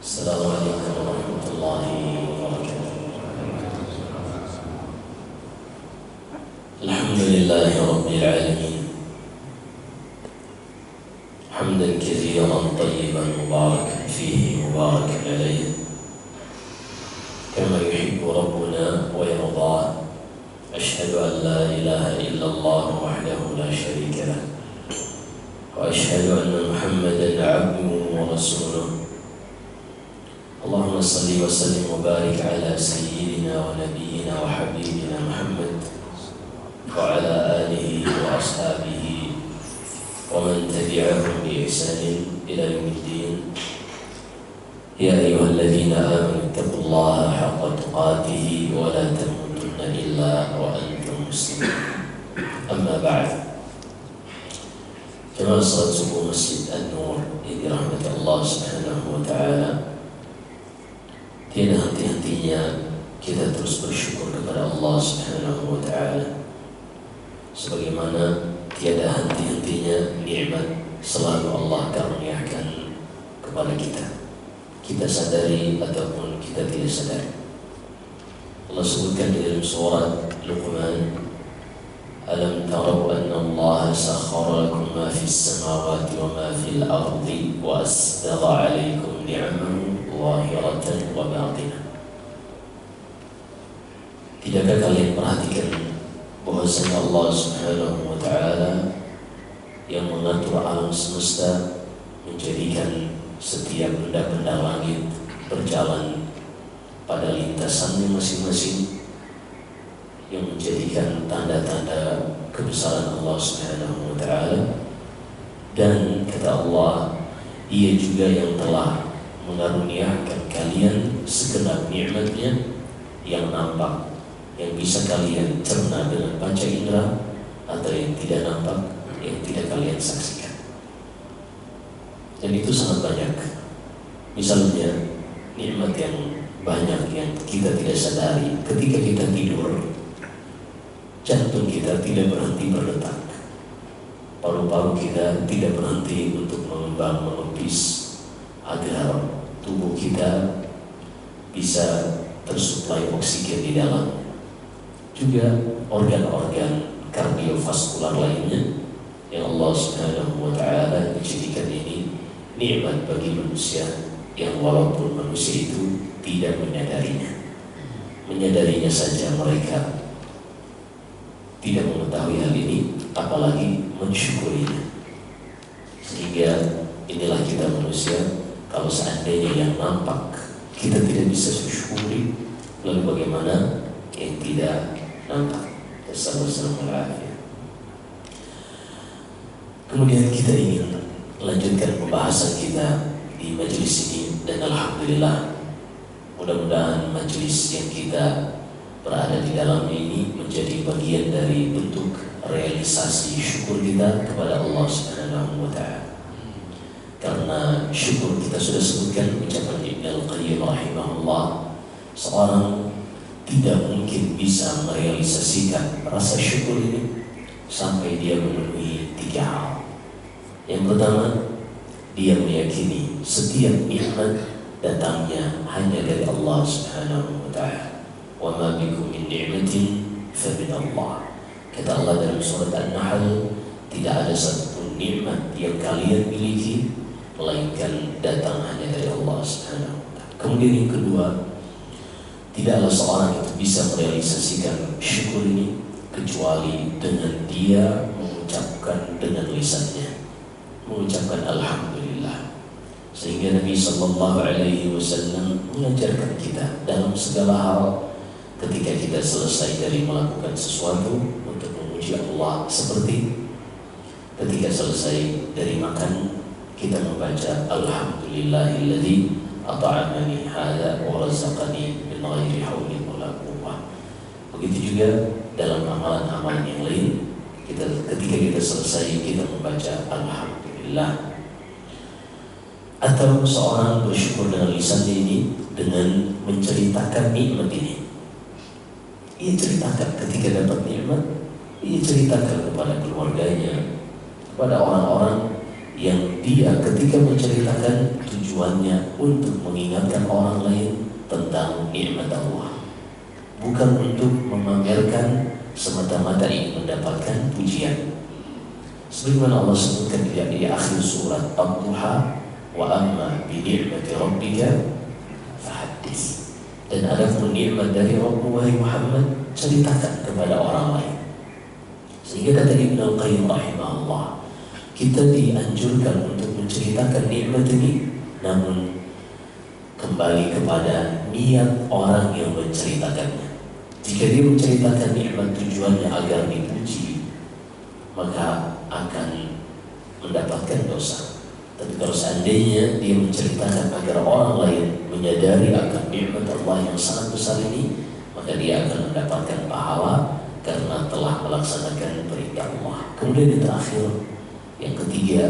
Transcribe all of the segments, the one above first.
Assalamualaikum warahmatullahi wabarakatuh. Alhamdulillahi rabbil alamin. Hamdan katsiran tayyiban mubarakan fihi mubarakan alayhi. Kama yuhibbu rabbuna wa yarda. Ashhadu an la ilaha illallah wahdahu la sharika lah. Wa ashhadu anna Muhammadan 'abduhu wa rasuluh. Allahumma salli wa sallim wa barik ala sayyidina wa nabiyyina wa habibina Muhammad wa ala alihi wa ashabihi wa man tabi'ahum bi ihsanin ila yaumiddin. Ya ayyuhalladzina amanu taqullaha haqqa tuqatih wa la tamutunna illa wa antum muslimun. Amma ba'd. Jamaah salat subuh Masjid An-Nur yang dirahmati Allah Subhanahu wa ta'ala, tiada henti-hentinya kita terus bersyukur kepada Allah Subhanahu wa ta'ala, sebagaimana tiada henti-hentinya nikmat selalu Allah karuniakan kepada kita, kita sadari ataupun kita tidak sadari. Allah sebutkan di dalam surat Luqman, alam tarau anna Allah sakhara lakum ma fis samawati wa ma fil ardi wa asbagha alaikum ni'amahu zahiratan wa batinah. Tidakkah kalian perhatikan bahwasanya Allah Subhanahu wa ta'ala yang mengatur alam semesta, menjadikan setiap benda-benda langit berjalan pada lintasannya masing-masing, yang menjadikan tanda-tanda kebesaran Allah Subhanahu wa ta'ala. Dan kata Allah, Ia juga yang telah mengaruniakan kalian segenap nikmatnya yang nampak, yang bisa kalian cerna dengan panca indera, atau yang tidak nampak, yang tidak kalian saksikan. Dan itu sangat banyak. Misalnya nikmat yang banyak yang kita tidak sadari. Ketika kita tidur, jantung kita tidak berhenti berdetak, paru-paru kita tidak berhenti untuk mengembang mengepis agar tubuh kita bisa tersuplai oksigen di dalam. Juga organ-organ kardiovaskular lainnya yang Allah Subhanahu wa ta'ala menjadikan ini nikmat bagi manusia, yang walaupun manusia itu tidak menyadarinya saja mereka tidak mengetahui hal ini, apalagi mensyukurinya. Sehingga inilah kita manusia. Kalau seandainya yang nampak kita tidak bisa syukuri, lalu bagaimana yang tidak nampak? Assalamualaikum. Kemudian kita ingin melanjutkan pembahasan kita di majelis ini, dan alhamdulillah mudah-mudahan majelis yang kita berada di dalamnya ini menjadi bagian dari bentuk realisasi syukur kita kepada Allah Subhanahu wa ta'ala. Karena syukur, kita sudah sebutkan ucapan Ibnu Al-Qayyim rahimahullah, seorang tidak mungkin bisa merealisasikan rasa syukur ini sampai dia memenuhi 3 hal. Yang pertama, dia meyakini setiap nikmat datangnya hanya dari Allah Subhanahu wa ta'ala. Wa ma bikum min ni'matin fa min Allah. Kata Allah dalam surat An-Nahl, tidak ada satupun nikmat yang kalian miliki melainkan datang hanya dari Allah Subhanahu wa ta'ala. Kemudian yang kedua, tidaklah seorang itu bisa merealisasikan syukur ini kecuali dengan dia mengucapkan dengan lisannya, mengucapkan alhamdulillah. Sehingga Nabi sallallahu alaihi wasallam mengajarkan kita dalam segala hal, ketika kita selesai dari melakukan sesuatu untuk memuji Allah, seperti ketika selesai dari makan, kita membaca alhamdulillahilladzi at'amani hadza wa razaqani min ghairi haulin wala quwwah. Begitu juga dalam amalan-amalan yang lain, ketika kita selesai kita membaca alhamdulillah. Atau seorang bersyukur dengan lisannya ini dengan menceritakan nikmat ini. Ia ceritakan ketika dapat nikmat, ia ceritakan kepada keluarganya, kepada orang-orang yang dia ketika menceritakan tujuannya untuk mengingatkan orang lain tentang nikmat Allah, bukan untuk memamerkan semata-mata ingin mendapatkan pujian. Sebagaimana Allah sebutkan di akhir surat Ad-Duha, wa amma bi ni'mati rabbika fahaddits. Dan ada pun nikmat dari Rabb wahai Muhammad, ceritakan kepada orang lain. Sehingga kata Ibnu Al-Qayyim rahimahullah, kita dianjurkan untuk menceritakan nikmat ini, namun kembali kepada niat orang yang menceritakannya. Jika dia menceritakan nikmat tujuannya agar dipuji, maka akan mendapatkan dosa. Tapi kalau seandainya dia menceritakan agar orang lain menyadari akan nikmat Allah yang sangat besar ini, maka dia akan mendapatkan pahala karena telah melaksanakan perintah Allah. Kemudian yang terakhir, yang ketiga,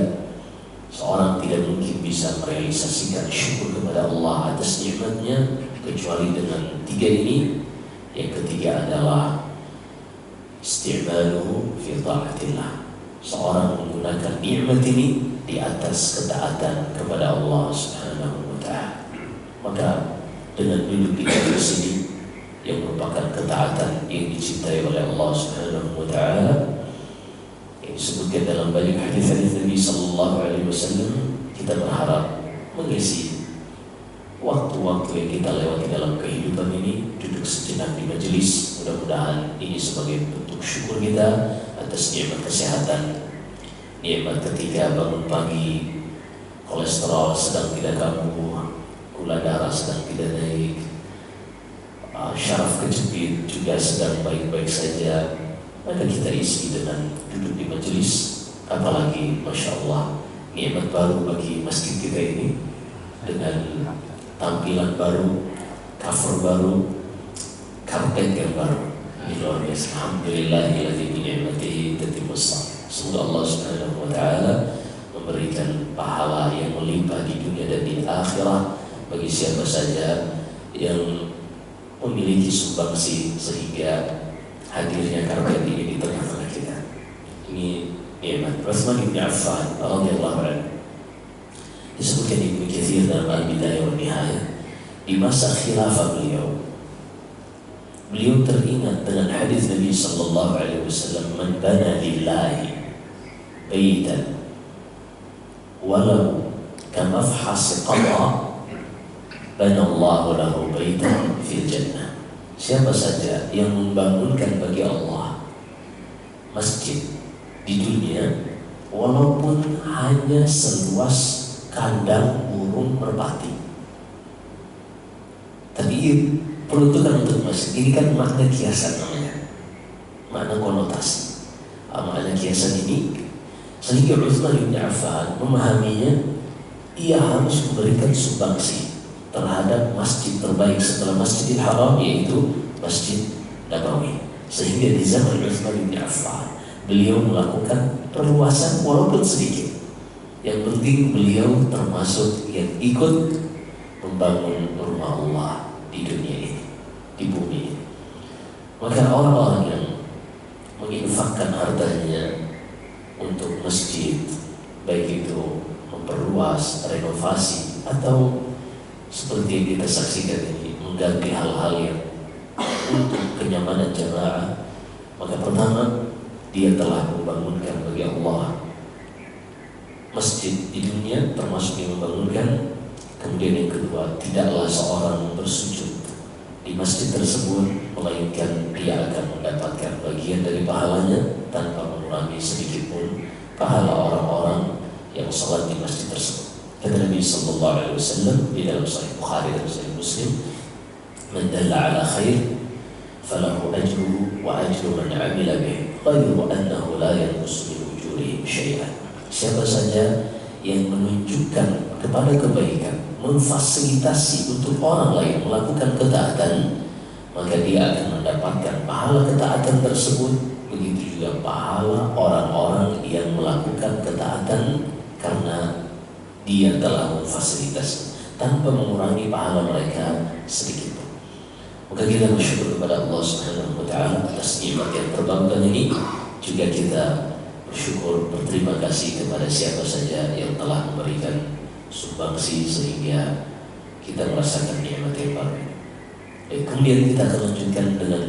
seorang tidak mungkin bisa merealisasikan syukur kepada Allah atas nikmatnya kecuali dengan tiga ini. Yang ketiga adalah isti'maluhu fi ta'atillah. Seorang menggunakan nikmat ini di atas ketaatan kepada Allah Subhanahu wa ta'ala. Maka dengan duduk di majelis ini yang merupakan ketaatan yang dicintai oleh Allah Subhanahu wa ta'ala, yang disebutkan dalam banyak hadis-hadis Nabi sallallahu alaihi wasallam, kita berharap mengisi waktu-waktu yang kita lewati dalam kehidupan ini duduk sejenak di majelis. Mudah-mudahan ini sebagai bentuk syukur kita atas nikmat kesehatan, nikmat ketika bangun pagi, kolesterol sedang tidak kambuh, gula darah sedang tidak naik, syaraf kejepit juga sedang baik-baik saja. Maka kita isi dengan duduk di majelis. Apalagi Masya Allah, nikmat baru bagi masjid kita ini dengan tampilan baru, cover baru, karpet yang baru. Ini luar biasa. Alhamdulillahilladzi bi ni'matihi tatimmus shalihat. Semoga Allah Subhanahu wa ta'ala memberikan pahala yang melimpah di dunia dan di akhirat bagi siapa saja yang memiliki sumbangsi sehingga hadirnya karpet ini di tengah-tengah kita. Ini nikmat. Utsman bin Affan radhiyallahu anhu disebutkan di Ibnu Katsir dalam Al-Bidayah wa Nihayah, di masa khilafah beliau teringat dengan hadis Nabi sallallahu alaihi wasallam, man bana lillahi baitan walau kamafhas qadha bana Allahu lahu baitan fil jannah. Siapa saja yang membangunkan bagi Allah masjid di dunia walaupun hanya seluas kandang burung merpati, tapi peruntukan untuk masjid ini kan makna kiasan namanya, makna konotasi, makna kiasan ini. Sehingga Utsman bin Affan memahaminya, ia harus memberikan sumbangsi terhadap masjid terbaik setelah Masjidil Haram, yaitu Masjid Nabawi. Sehingga di zaman Utsman bin Affan beliau melakukan perluasan walaupun sedikit. Yang penting beliau termasuk yang ikut membangun rumah Allah di dunia ini, di bumi ini. Maka orang-orang yang menginfakkan hartanya untuk masjid, baik itu memperluas, renovasi, atau seperti yang kita saksikan ini, mengganti hal-hal yang untuk kenyamanan jamaah, maka pertama dia telah membangunkan bagi Allah masjid di dunia, termasuk yang membangunkan. Kemudian yang kedua, tidaklah seorang bersujud di masjid tersebut melainkan dia akan mendapatkan bagian dari pahalanya tanpa mengurangi sedikit pun pahala orang-orang yang salat di masjid tersebut. Kata Nabi sallallahu alaihi wasallam di dalam Sahih Bukhari dan Sahih Muslim, man dalla ala khair falahu ajruhu wa ajru man amila bih ghairu annahu la yanqus min ujurihim syai'an. Siapa saja yang menunjukkan kepada kebaikan, memfasilitasi untuk orang lain melakukan ketaatan, maka dia akan mendapatkan pahala ketaatan tersebut. Begitu juga pahala orang-orang yang melakukan ketaatan karena dia telah memfasilitasi tanpa mengurangi pahala mereka sedikit pun. Maka kita bersyukur kepada Allah Subhanahu wa ta'ala atas nikmat yang terbangkan ini. Juga kita syukur, berterima kasih kepada siapa saja yang telah memberikan sumbangsi sehingga kita merasakan nikmat yang baru. Kemudian kita akan lanjutkan dengan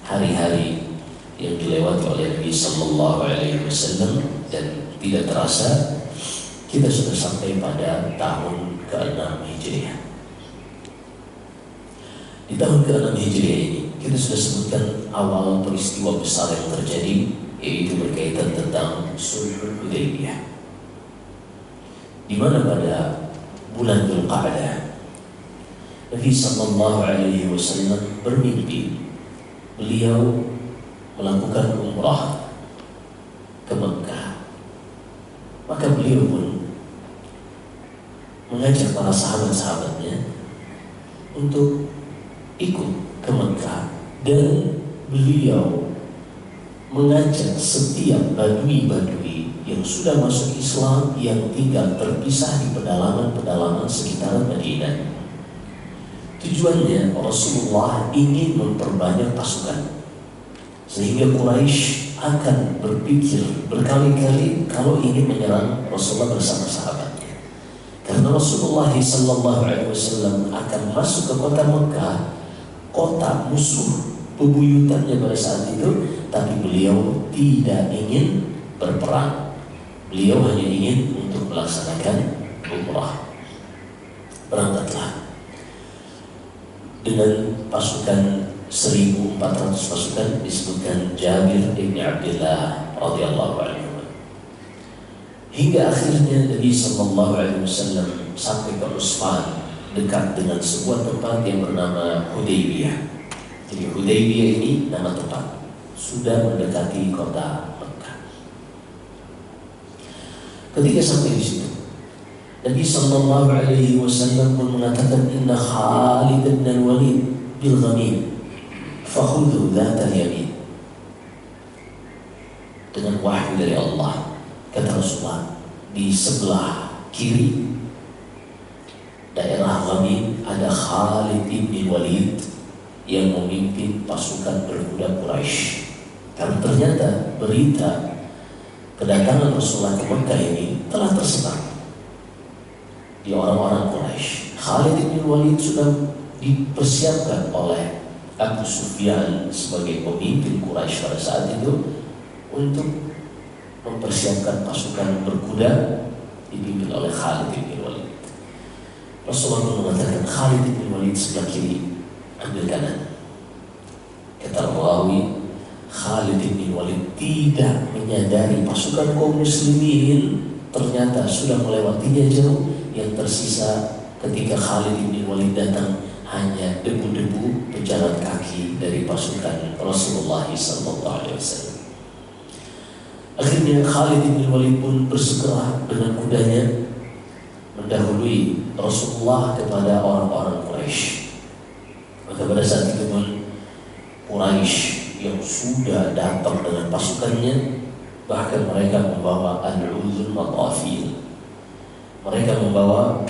hari-hari yang dilewati oleh Nabi Sallallahu Alaihi Wasallam, dan tidak terasa kita sudah sampai pada tahun ke-6 Hijriah. Di tahun ke-6 Hijriah ini kita sudah sebutkan awal peristiwa besar yang terjadi, yaitu berkaitan tentang Sulhul Hudaybiyah, di mana pada bulan Dzulqa'dah Nabi Sallallahu Alaihi Wasallam bermimpi beliau melakukan umrah ke Mekah. Maka beliau pun mengajak para sahabat-sahabatnya untuk ikut ke Mekah, dan beliau mengajak setiap badui-badui yang sudah masuk Islam yang tinggal terpisah di pedalaman-pedalaman sekitaran Madinah. Tujuannya Rasulullah ingin memperbanyak pasukan, sehingga Quraisy akan berpikir berkali-kali kalau ingin menyerang Rasulullah bersama sahabatnya. Karena Rasulullah SAW akan masuk ke kota Mekah, kota musuh bebuyutannya pada saat itu, tapi beliau tidak ingin berperang. Beliau hanya ingin untuk melaksanakan umrah. Berangkatlah dengan pasukan 1.400 pasukan, disebutkan Jabir bin Abdullah radhiyallahu anhu. Hingga akhirnya Nabi Sallallahu Alaihi Wasallam sampai ke Utsman, dekat dengan sebuah tempat yang bernama Hudaybiyah. Jadi Hudaybiyah ini nama tempat, sudah mendekati kota Mekah. Ketika sampai di situ, Nabi Sallallahu Alaihi Wasallam pun mengatakan, Inna Khalid bin Walid bil ghamim fakhudhu dhatal yamin. Dengan wahyu dari Allah, kata Rasulullah, di sebelah kiri daerah Ghamim ada Khalid bin Walid yang memimpin pasukan berkuda Quraisy. Karena ternyata berita kedatangan Rasulullah ke Mekah ini telah tersebar di orang-orang Quraisy. Khalid bin Walid sudah dipersiapkan oleh Abu Sufyan sebagai pemimpin Quraisy pada saat itu untuk mempersiapkan pasukan berkuda dipimpin oleh Khalid bin Walid. Rasulullah mengatakan, Khalid bin Walid sebelah kiri, ambil kanan. Kata Rawi, Khalid bin Walid tidak menyadari pasukan kaum muslimin ternyata sudah melewatinya jauh. Yang tersisa ketika Khalid bin Walid datang hanya debu-debu pejalan kaki dari pasukan Rasulullah SAW. Akhirnya Khalid bin Walid pun bersegera dengan kudanya mendahului Rasulullah kepada orang-orang Quraisy. Maka pada saat itu pun Quraisy yang sudah datang dengan pasukannya, bahkan mereka membawa al-uzul matafil, mereka membawa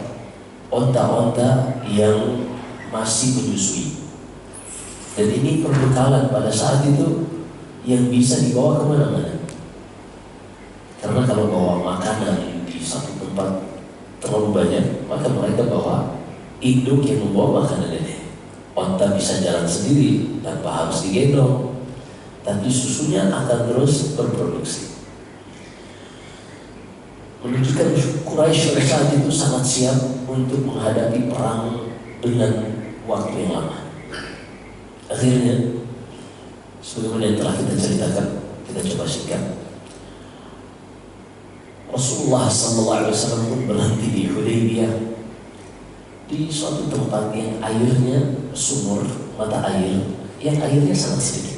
onta-onta yang masih menyusui. Dan ini perbekalan pada saat itu yang bisa dibawa kemana-mana. Karena kalau bawa makanan di satu tempat terlalu banyak, maka mereka bawa induk yang membawa makanan ini. Onta bisa jalan sendiri tanpa harus digendong, tapi susunya akan terus berproduksi. Menunjukkan Quraisy pada saat itu sangat siap untuk menghadapi perang dengan waktu yang lama. Akhirnya, sebagaimana yang telah kita ceritakan, kita coba singkat. Rasulullah SAW pun berhenti di Hudaybiyah, di suatu tempat yang airnya sumur, mata air yang airnya sangat sedikit.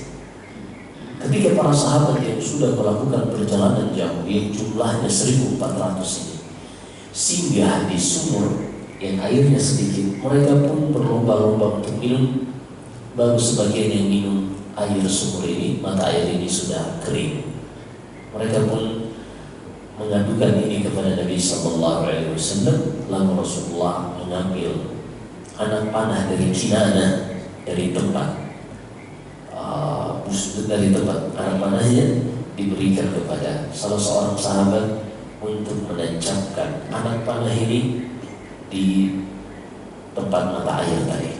Ketika para sahabat yang sudah melakukan perjalanan jauh yang jumlahnya 1.400 ini singgah di sumur yang airnya sedikit, mereka pun berlomba-lomba untuk minum. Baru sebagian yang minum air sumur ini, mata air ini sudah kering. Mereka pun mengadukan ini kepada Nabi Sallallahu Alaihi Wasallam. Lalu Rasulullah mengambil anak panah dari Kinana, dari tempat anak panahnya, diberikan kepada salah seorang sahabat untuk menancapkan anak panah ini di tempat mata air tadi.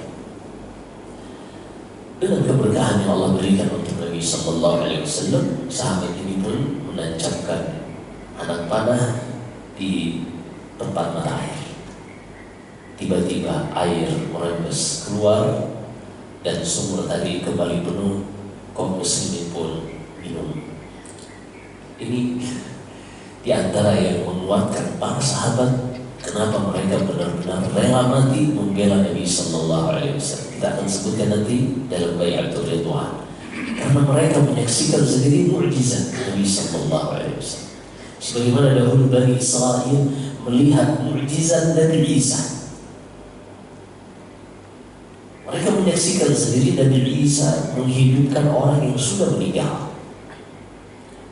Dengan keberkahan yang Allah berikan untuk Nabi Sallallahu Alaihi Wasallam, sahabat ini pun menancapkan anak panah di tempat mata air. Tiba-tiba air merembes keluar dan sumur tadi kembali penuh. Kaum muslimin pun minum. Ini di antara yang menguatkan para sahabat, kenapa mereka benar-benar rela mati membela Nabi Sallallahu Alaihi Wasallam. Kita akan sebutkan nanti dalam Bai'atul Ridwan. Karena mereka menyaksikan sendiri mukjizat Nabi Sallallahu Alaihi Wasallam. Sebagaimana dahulu Bani Israel melihat mukjizat Nabi Isa. Mereka menyaksikan sendiri Nabi Isa menghidupkan orang yang sudah meninggal,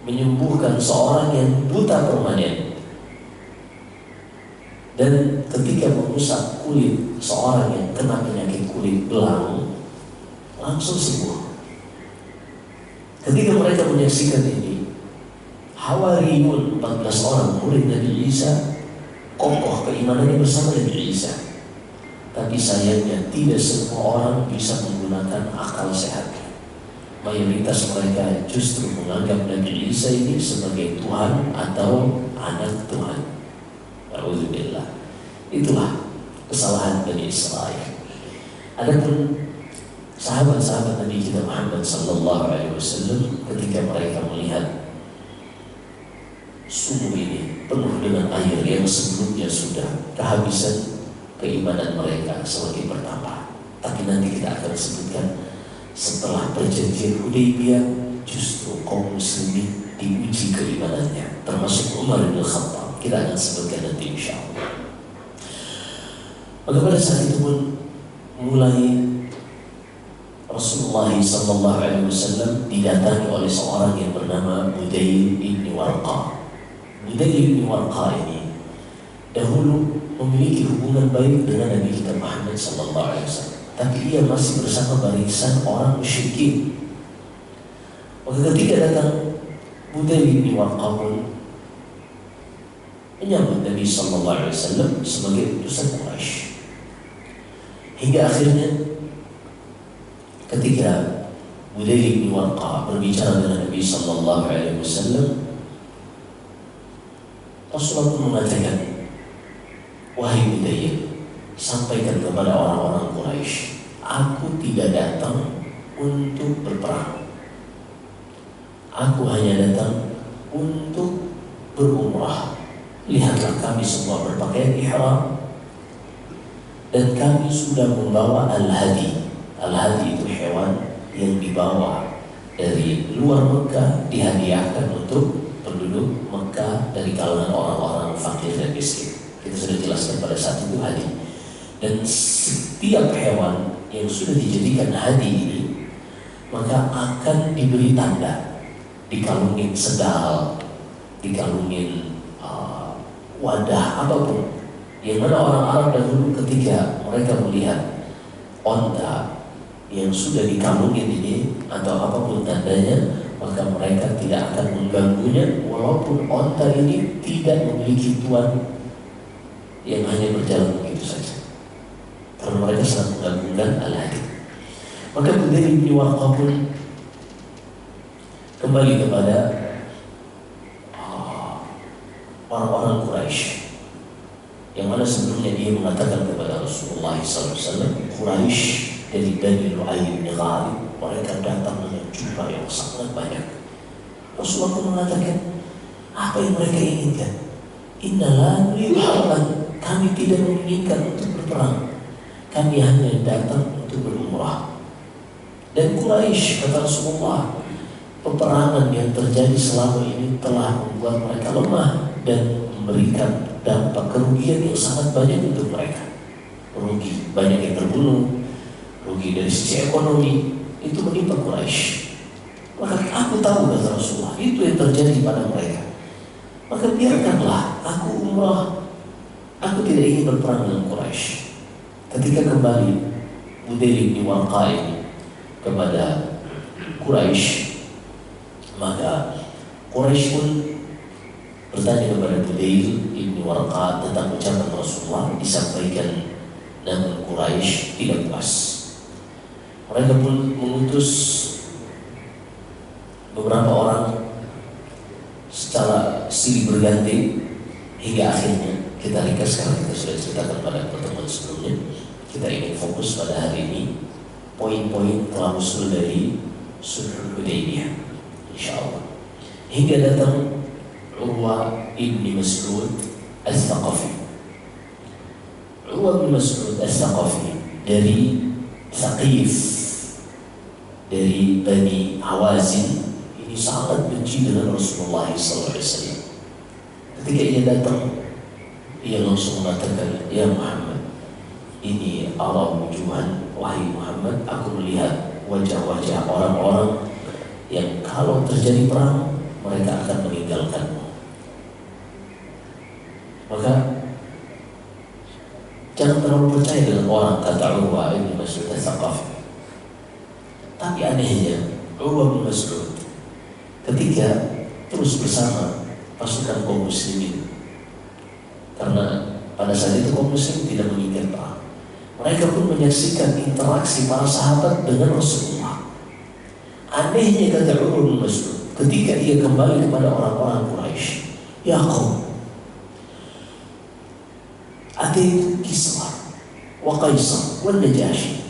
menyembuhkan seorang yang buta permanen, dan ketika mengusap kulit seorang yang kena penyakit kulit belang langsung sembuh. Ketika mereka menyaksikan ini, Hawariyun 14 orang murid Nabi Isa kokoh keimanannya bersama Nabi Isa. Tapi sayangnya tidak semua orang bisa menggunakan akal sehatnya. Mayoritas mereka justru menganggap Nabi Isa ini sebagai Tuhan atau anak Tuhan. Alhamdulillah. Itulah kesalahan Bani Israel. Adapun sahabat-sahabat Nabi kita Muhammad Sallallahu Alaihi Wasallam, ketika mereka melihat sumur ini penuh dengan air yang sebelumnya sudah kehabisan, keimanan mereka semakin bertambah. Tapi nanti kita akan sebutkan setelah perjanjian Hudaybiyah, justru kaum muslimin diuji keimanannya, termasuk Umar bin Khattab. Kita akan sebutkan nanti insyaallah. Maka pada saat itu pun mulai Rasulullah Sallallahu Alaihi Wasallam didatangi oleh seorang yang bernama Budayl bin Warqa. Budayl bin Warqa ini dahulu memiliki hubungan baik dengan Nabi kita Muhammad Sallallahu Alaihi Wasallam, tapi ia masih bersama barisan orang musyrikin. Maka ketika datang Budayl bin Warqa pun menyambut Nabi Sallallahu Alaihi Wasallam sebagai utusan Quraisy. Hingga akhirnya ketika Budayl bin Warqa berbicara dengan Nabi Sallallahu Alaihi Wasallam, Rasulullah pun mengatakan, wahai Budayl, sampaikan kepada orang-orang Quraisy, aku tidak datang untuk berperang. Aku hanya datang untuk berumrah. Lihatlah kami semua berpakaian ihram dan kami sudah membawa al-hadi. Al-hadi itu hewan yang dibawa dari luar Mekah, dihadiahkan untuk penduduk Mekah dari kalangan orang-orang fakir dan miskin. Kita sudah jelaskan pada saat itu hadi. Dan setiap hewan yang sudah dijadikan hadi ini maka akan diberi tanda, dikalungin sedal, dikalungin wadah apapun. Yang mana orang Arab dahulu ketika mereka melihat onta yang sudah dikalungin ini atau apapun tandanya, maka mereka tidak akan mengganggunya walaupun onta ini tidak memiliki tuan yang hanya berjalan begitu saja, karena mereka sangat mengagungkan al-hadi. Maka Budayl bin Warqa pun kembali kepada orang-orang Quraisy, yang mana sebelumnya dia mengatakan kepada Rasulullah SAW, Quraisy dari Bani Lu'ay bin Ghalib, mereka datang dengan jumlah yang sangat banyak. Rasulullah pun mengatakan, apa yang mereka inginkan? Inna la nuridu harban, kami tidak menginginkan untuk berperang, kami hanya datang untuk berumrah. Dan Quraisy, kata Rasulullah, peperangan yang terjadi selama ini telah membuat mereka lemah dan memberikan dampak kerugian yang sangat banyak untuk mereka. Rugi, banyak yang terbunuh, rugi dari sisi ekonomi, itu menimpa Quraisy. Maka aku tahu, kata Rasulullah, itu yang terjadi pada mereka. Maka biarkanlah aku umrah, aku tidak ingin berperang dengan Quraisy. Ketika kembali Budayl bin Warqa ini kepada Quraisy, maka Quraisy pun bertanya kepada Budail ibn Warqah tentang ucapan Rasulullah, disampaikan, namun Quraisy tidak puas. Mereka pun mengutus beberapa orang secara silih berganti hingga akhirnya kita ringkas. Sekarang kita sudah ceritakan pada pertemuan sebelumnya. Kita ingin fokus pada hari ini poin-poin klausul dari Sulhul Hudaybiyah, insyaallah. Hingga datang Urwa ibn Mas'ud Al-Thaqafi. Urwa ibn Mas'ud Al-Thaqafi dari Thaqif, dari Bani Hawazin, ini sangat benci dengan Rasulullah SAW. Ketika ia datang, ia langsung mengatakan, "Ya Muhammad, ini ara wujuhan, wahai Muhammad, aku melihat wajah-wajah orang-orang yang kalau terjadi perang mereka akan meninggalkanmu. Maka jangan terlalu percaya dengan orang," kata Urwa bin Mas'ud Al-Thaqafi. Tapi anehnya Urwa bin Mas'ud ketika terus bersama pasukan kaum muslimin, karena pada saat itu kaum muslim tidak menginginkan perang, mereka pun menyaksikan interaksi para sahabat dengan Rasulullah. Anehnya kata Urwa bin Mas'ud, ketika ia kembali kepada orang-orang Quraisy, "Ya qaum, ataitu Kisra wa Qaisar wa Najasyi."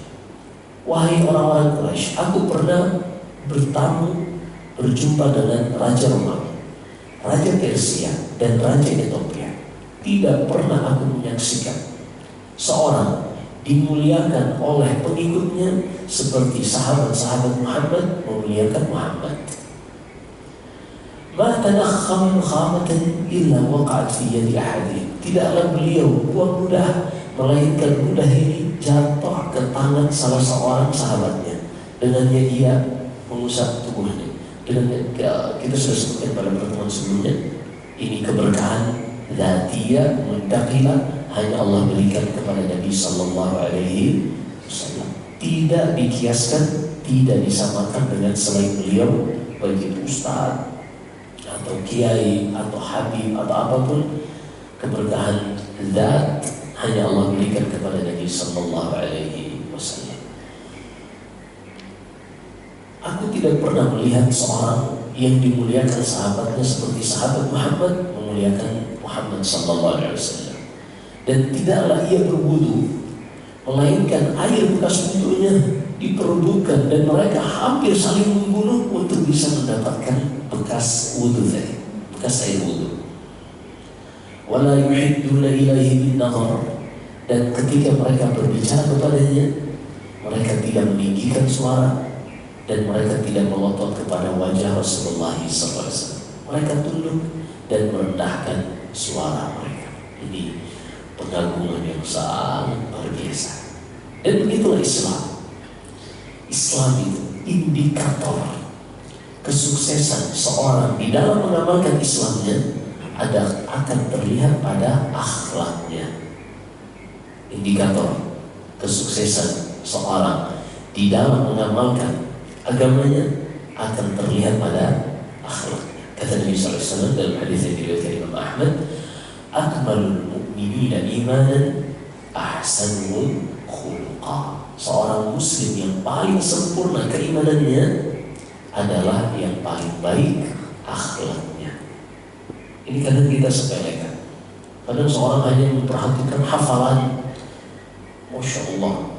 Wahai orang-orang Quraisy, aku pernah berjumpa dengan Raja Romawi, Raja Persia, dan Raja Ethiopia. Tidak pernah aku menyaksikan seorang dimuliakan oleh pengikutnya seperti sahabat-sahabat Muhammad memuliakan Muhammad. Ma tanakham khamatan illa waqa'at fi yadi ahadin. Tidaklah beliau buang ludah, melainkan ludah ini jatuh ke tangan salah seorang sahabatnya. Dengannya ia mengusap tubuhnya. Dengan kita sudah sebutkan pada pertemuan sebelumnya, ini keberkahan dzatiyah muntaqilah hanya Allah berikan kepada Nabi Sallallahu Alaihi Wasallam. Tidak dikiaskan, tidak disamakan dengan selain beliau, baik itu ustaz atau kiai atau habib atau apapun. Keberkahan zat hanya Allah berikan kepada Nabi Sallallahu Alaihi Wasallam. Aku tidak pernah melihat seorang yang dimuliakan sahabatnya seperti sahabat Muhammad memuliakan Muhammad Sallallahu Alaihi Wasallam. Dan tidaklah ia berwudu, melainkan air bekas wudunya diperebutkan dan mereka hampir saling membunuh untuk bisa mendapatkan bekas wudu tadi, bekas air wudu. Wala yuhidduna ilaihi bin nazar, dan ketika mereka berbicara kepadanya, mereka tidak meninggikan suara dan mereka tidak melotot kepada wajah Rasulullah SAW. Mereka tunduk dan merendahkan suara mereka. Ini pengagungan yang sangat luar biasa. Dan begitulah Islam. Islam itu indikator kesuksesan seorang di dalam mengamalkan Islamnya akan terlihat pada akhlaknya. Indikator kesuksesan seorang di dalam mengamalkan agamanya akan terlihat pada akhlaknya. Kata Nabi SAW dalam hadis yang diriwayatkan Imam Ahmad, "Akmalul mu'minina imanan ahsanuhum khuluqa." Seorang muslim yang paling sempurna keimanannya adalah yang paling baik akhlaknya. Ini kadang kita sepelekan. Kadang seorang hanya memperhatikan hafalan, Masya Allah,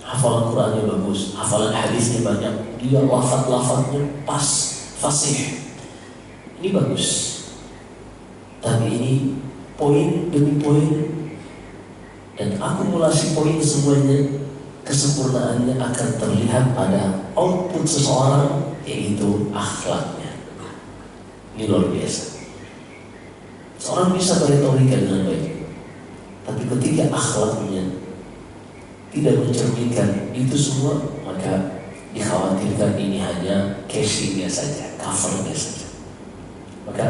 hafalan Qurannya bagus, hafalan hadisnya banyak, dia lafaz-lafaznya pas, fasih. Ini bagus. Tapi ini poin demi poin dan akumulasi poin semuanya, kesempurnaannya akan terlihat pada output seseorang, yaitu akhlaknya. Ini luar biasa. Seorang bisa beretorika dengan baik, tapi ketika akhlaknya tidak mencerminkan itu semua, maka dikhawatirkan ini hanya casingnya saja, covernya saja. Maka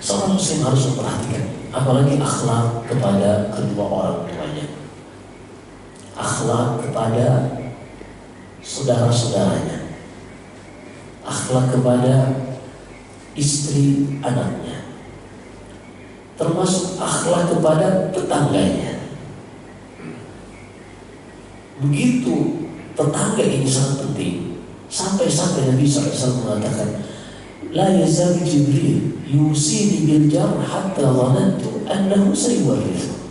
seorang muslim harus memperhatikan, apalagi akhlak kepada kedua orang tuanya, akhlak kepada saudara-saudaranya, akhlak kepada istri, anaknya, termasuk akhlak kepada tetangganya. Begitu tetangga ini sangat penting, sampai-sampai Nabi SAW mengatakan, la yazal Jibril yusini bil jar hatta dhanantu annahu sayuwarrithu.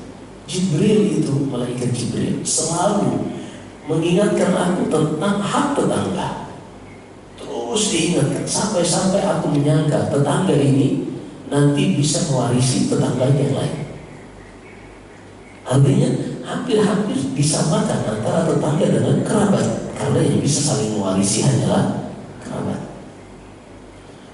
Jibril itu, malaikat Jibril, selalu mengingatkan aku tentang hak tetangga. Terus diingatkan sampai-sampai aku menyangka tetangga ini nanti bisa mewarisi tetangganya yang lain. Artinya hampir-hampir disamakan antara tetangga dengan kerabat, karena yang bisa saling mewarisi hanyalah kerabat.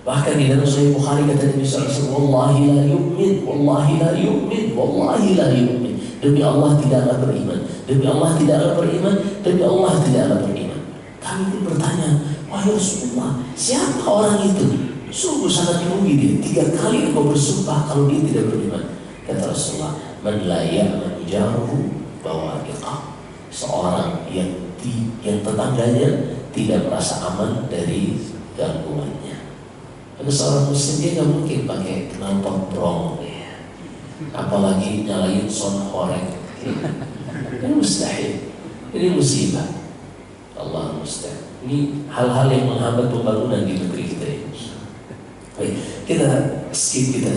Bahkan di dalam Sahih Bukhari kata Nabi SAW, wallahi la yu'min, wallahi la yu'min, wallahi la yu'min. Demi Allah tidaklah beriman, demi Allah tidaklah beriman, demi Allah tidaklah beriman. Kami pun bertanya, wahai Rasulullah, siapa orang itu? Sungguh sangat merugi dia. 3 kali engkau bersumpah kalau dia tidak beriman. Kata Rasulullah, man la ya'man jaruhu bawa'iqah. Seorang yang tetangganya tidak merasa aman dari gangguannya. Ada seorang muslim, dia nggak mungkin pakai knalpot brong, ya. Apalagi nyalain son horeng. Ini mustahil, ini musibah. Allah mustahil. Ini hal-hal yang menghambat pembangunan di negeri kita ini. Baik, kita skip, kita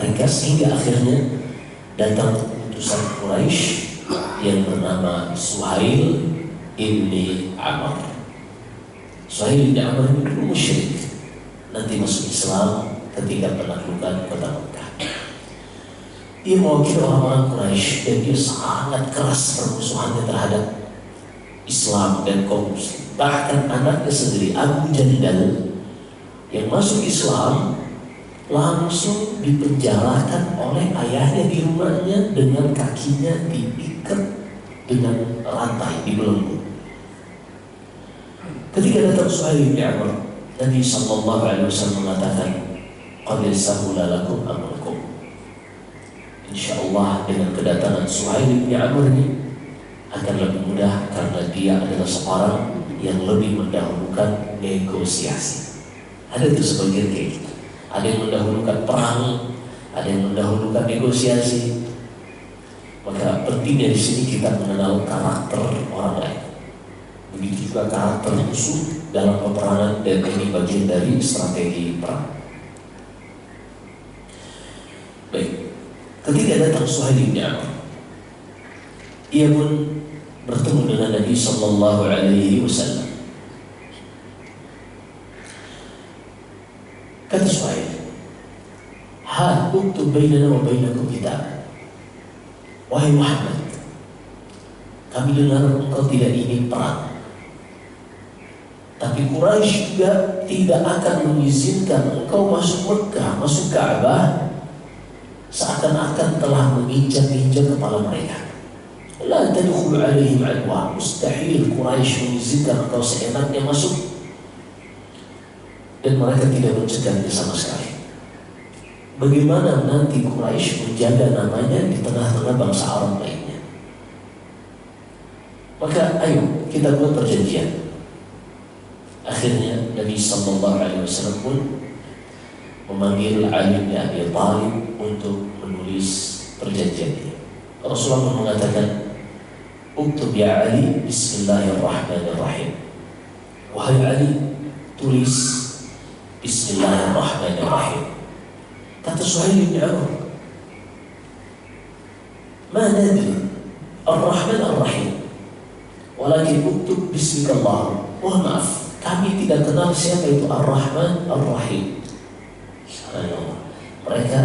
ringkas hingga akhirnya datang utusan Quraisy yang bernama Suhail ibni Amr. Suhail ibni Amr ini dulu musyrik, nanti masuk Islam ketika penaklukan kota Mekah. Dia mewakili orang-orang Quraisy dan dia sangat keras permusuhannya terhadap Islam dan kaum muslim. Bahkan anaknya sendiri, Abu Jandal, yang masuk Islam langsung dipenjarakan oleh ayahnya di rumahnya dengan kakinya diikat dengan rantai, dibelenggu. Ketika datang Suhail bin Amr, Nabi SAW mengatakan, qad sahula lakum amrukum. Insyaallah dengan kedatangan Suhail bin Amr ini akan lebih mudah, karena dia adalah seorang yang lebih mendahulukan negosiasi. Ada itu sebagian kayak gitu. Ada yang mendahulukan perang, ada yang mendahulukan negosiasi. Maka pentingnya di sini kita mengenal karakter orang lain. Begitu juga karakter musuh dalam peperangan, dan ini bagian dari strategi perang. Baik, ketika datang Suhail bin Amr, ia pun bertemu dengan Nabi Sallallahu Alaihi Wasallam. Kata Suhail, ha uktub bainana wa bainakum kitab. Wahai Muhammad, kami dengar engkau tidak ingin perang, tapi Quraisy juga tidak akan mengizinkan engkau masuk Mekah, masuk Ka'bah, seakan-akan telah menginjak-injak kepala mereka. La tadkhulu alaihim adwa. Mustahil Quraisy mengizinkan engkau seenaknya masuk, dan mereka tidak mencegahnya sama sekali. Bagaimana nanti Quraisy menjaga namanya di tengah-tengah bangsa Arab lainnya? Maka ayo kita buat perjanjian. Akhirnya Nabi SAW pun memanggil Ali bin Abi Thalib untuk menulis perjanjian ini. Rasulullah mengatakan, uktub ya Ali Bismillahirrahmanirrahim. Wahai Ali, tulis Bismillahirrahmanirrahim. Kata Suhail bin Amr, ma nadri Ar-Rahman Ar-Rahim, walakin uktub Bismillah. Mohon maaf, kami tidak kenal siapa itu Ar-Rahman Ar-Rahim. Subhanallah. Mereka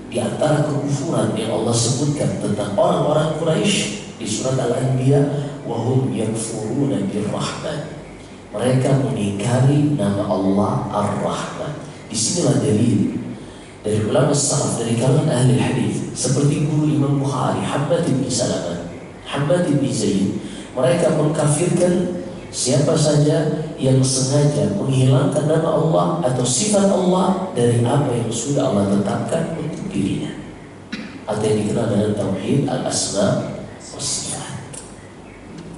di antara kekufuran yang Allah sebutkan tentang orang-orang Quraisy di surat Al-Anbiya, wa hum yakfuruna bir-Rahman. Mereka mengingkari nama Allah Ar-Rahman. Disinilah dalil dari ulama salaf, dari kalangan ahli hadis, seperti guru Imam Bukhari, Hammad bin Salamah, Hammad bin Zaid. Mereka mengkafirkan siapa saja yang sengaja menghilangkan nama Allah atau sifat Allah dari apa yang sudah Allah tetapkan untuk dirinya, atau yang dikenal dengan tauhid al-asma wa sifat.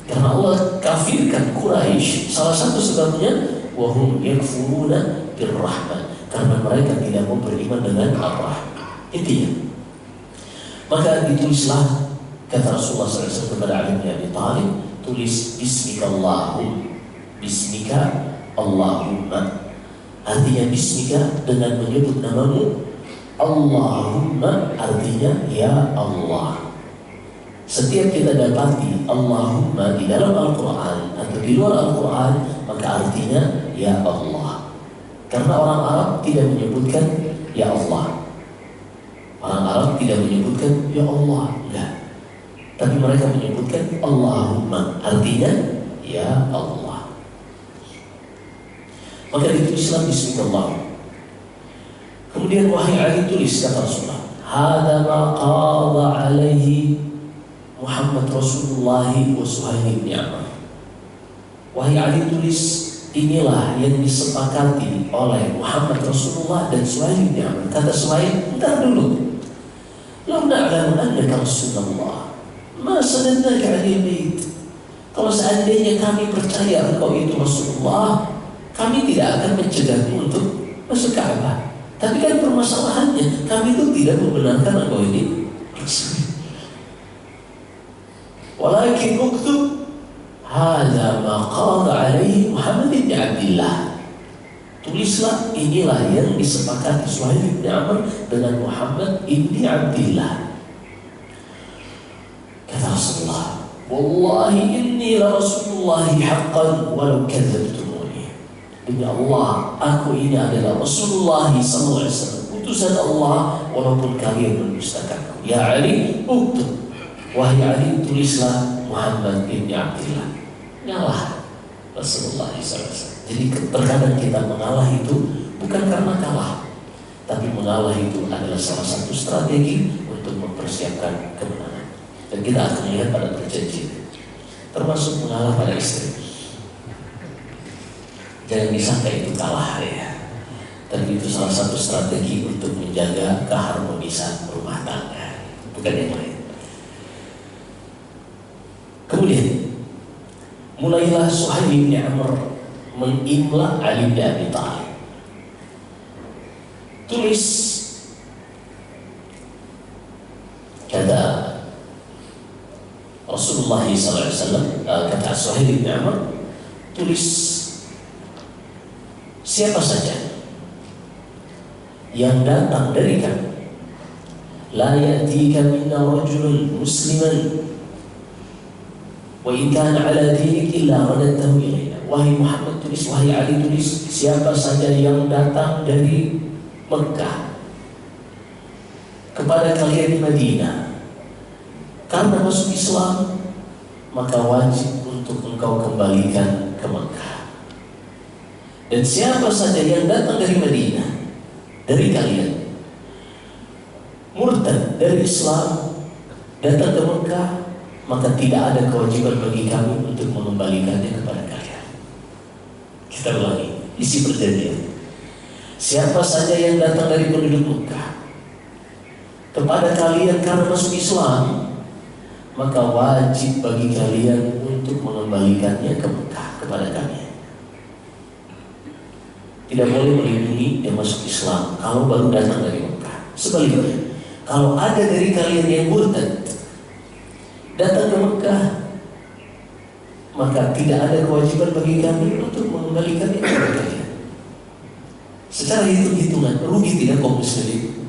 Karena Allah kafirkan Quraisy, salah satu sebabnya wahum yakfuruna bir-Rahman. karena mereka tidak mau beriman dengan Allah. Intinya, maka ditulislah, kata Rasulullah SAW kepada Ali bin Abi Thalib, tulis bismika Allahumma. Artinya bismika dengan menyebut namamu, Allahumma artinya ya Allah. Setiap kita dapati Allahumma di dalam Al-Quran atau di luar Al-Quran, maka artinya ya Allah. Karena orang Arab tidak menyebutkan ya Allah. Orang Arab tidak menyebutkan ya Allah, enggak. Tapi mereka menyebutkan Allahumma, artinya ya Allah. Maka ditulislah bismillah. Kemudian wahai Ali, tulis, kata Rasulullah, hadza ma qada alaihi Muhammad Rasulullah wa Suhail bin Amr. Wahai Ali, tulis, inilah yang disepakati oleh Muhammad Rasulullah dan Suhail bin Amr. Kata Suhail, entar dulu, lau na'lamu annaka Rasulullah ma sanadnaka 'alal bait. Kalau seandainya kami percaya engkau itu Rasulullah, kami tidak akan mencegahmu untuk masuk Ka'bah. Tapi kan permasalahannya, kami itu tidak membenarkan engkau ini Rasul. Walakin uktub hadza ma qada alaihi Muhammad bin Abdullah. Tulislah, inilah yang disepakati Suhail bin Amr dengan Muhammad bin Abdullah. Kata Rasulullah, wallahi inni la Rasulullah haqqan walau kadzabtumuni. Demi Allah, aku ini adalah Rasulullah sallallahu alaihi wasallam, utusan Allah, walaupun kalian mendustakanku. Ya Ali, uktub. Wahai Ali, tulislah Muhammad bin Abdullah. Ngalah Rasulullah SAW. Jadi terkadang kita mengalah itu bukan karena kalah, tapi mengalah itu adalah salah satu strategi untuk mempersiapkan kemenangan. Dan kita akan melihat pada perjanjian, termasuk mengalah pada istri. Jangan disangka itu kalah ya, tapi itu salah satu strategi untuk menjaga keharmonisan rumah tangga, bukan yang lain. Kemudian mulailah Suhail bin Amr mengimla Ali bin Abi Thalib. Tulis, kata Rasulullah SAW, kata Suhail bin Amr, tulis, siapa saja yang datang dari kamu, la ya'tika minna rajulun musliman wa in kana ala dinik illa radadtahu ilaina. Wahai Muhammad, tulis, wahai Ali, tulis, siapa saja yang datang dari Mekah kepada kalian di Madinah karena masuk Islam, maka wajib untuk engkau kembalikan ke Mekah. Dan siapa saja yang datang dari Madinah dari kalian murtad dari Islam datang ke Mekah, maka tidak ada kewajiban bagi kami untuk mengembalikannya kepada kalian. Kita ulangi isi perjanjian. Siapa saja yang datang dari penduduk Mekah kepada kalian karena masuk Islam, maka wajib bagi kalian untuk mengembalikannya ke Mekah kepada kalian. Tidak boleh melindungi yang masuk Islam kalau baru datang dari Mekah. Sebaliknya, kalau ada dari kalian yang murtad datang ke Mekah, maka tidak ada kewajiban bagi kami untuk mengembalikannya kepada kalian. Secara hitung-hitungan, rugi tidak kaum muslimin?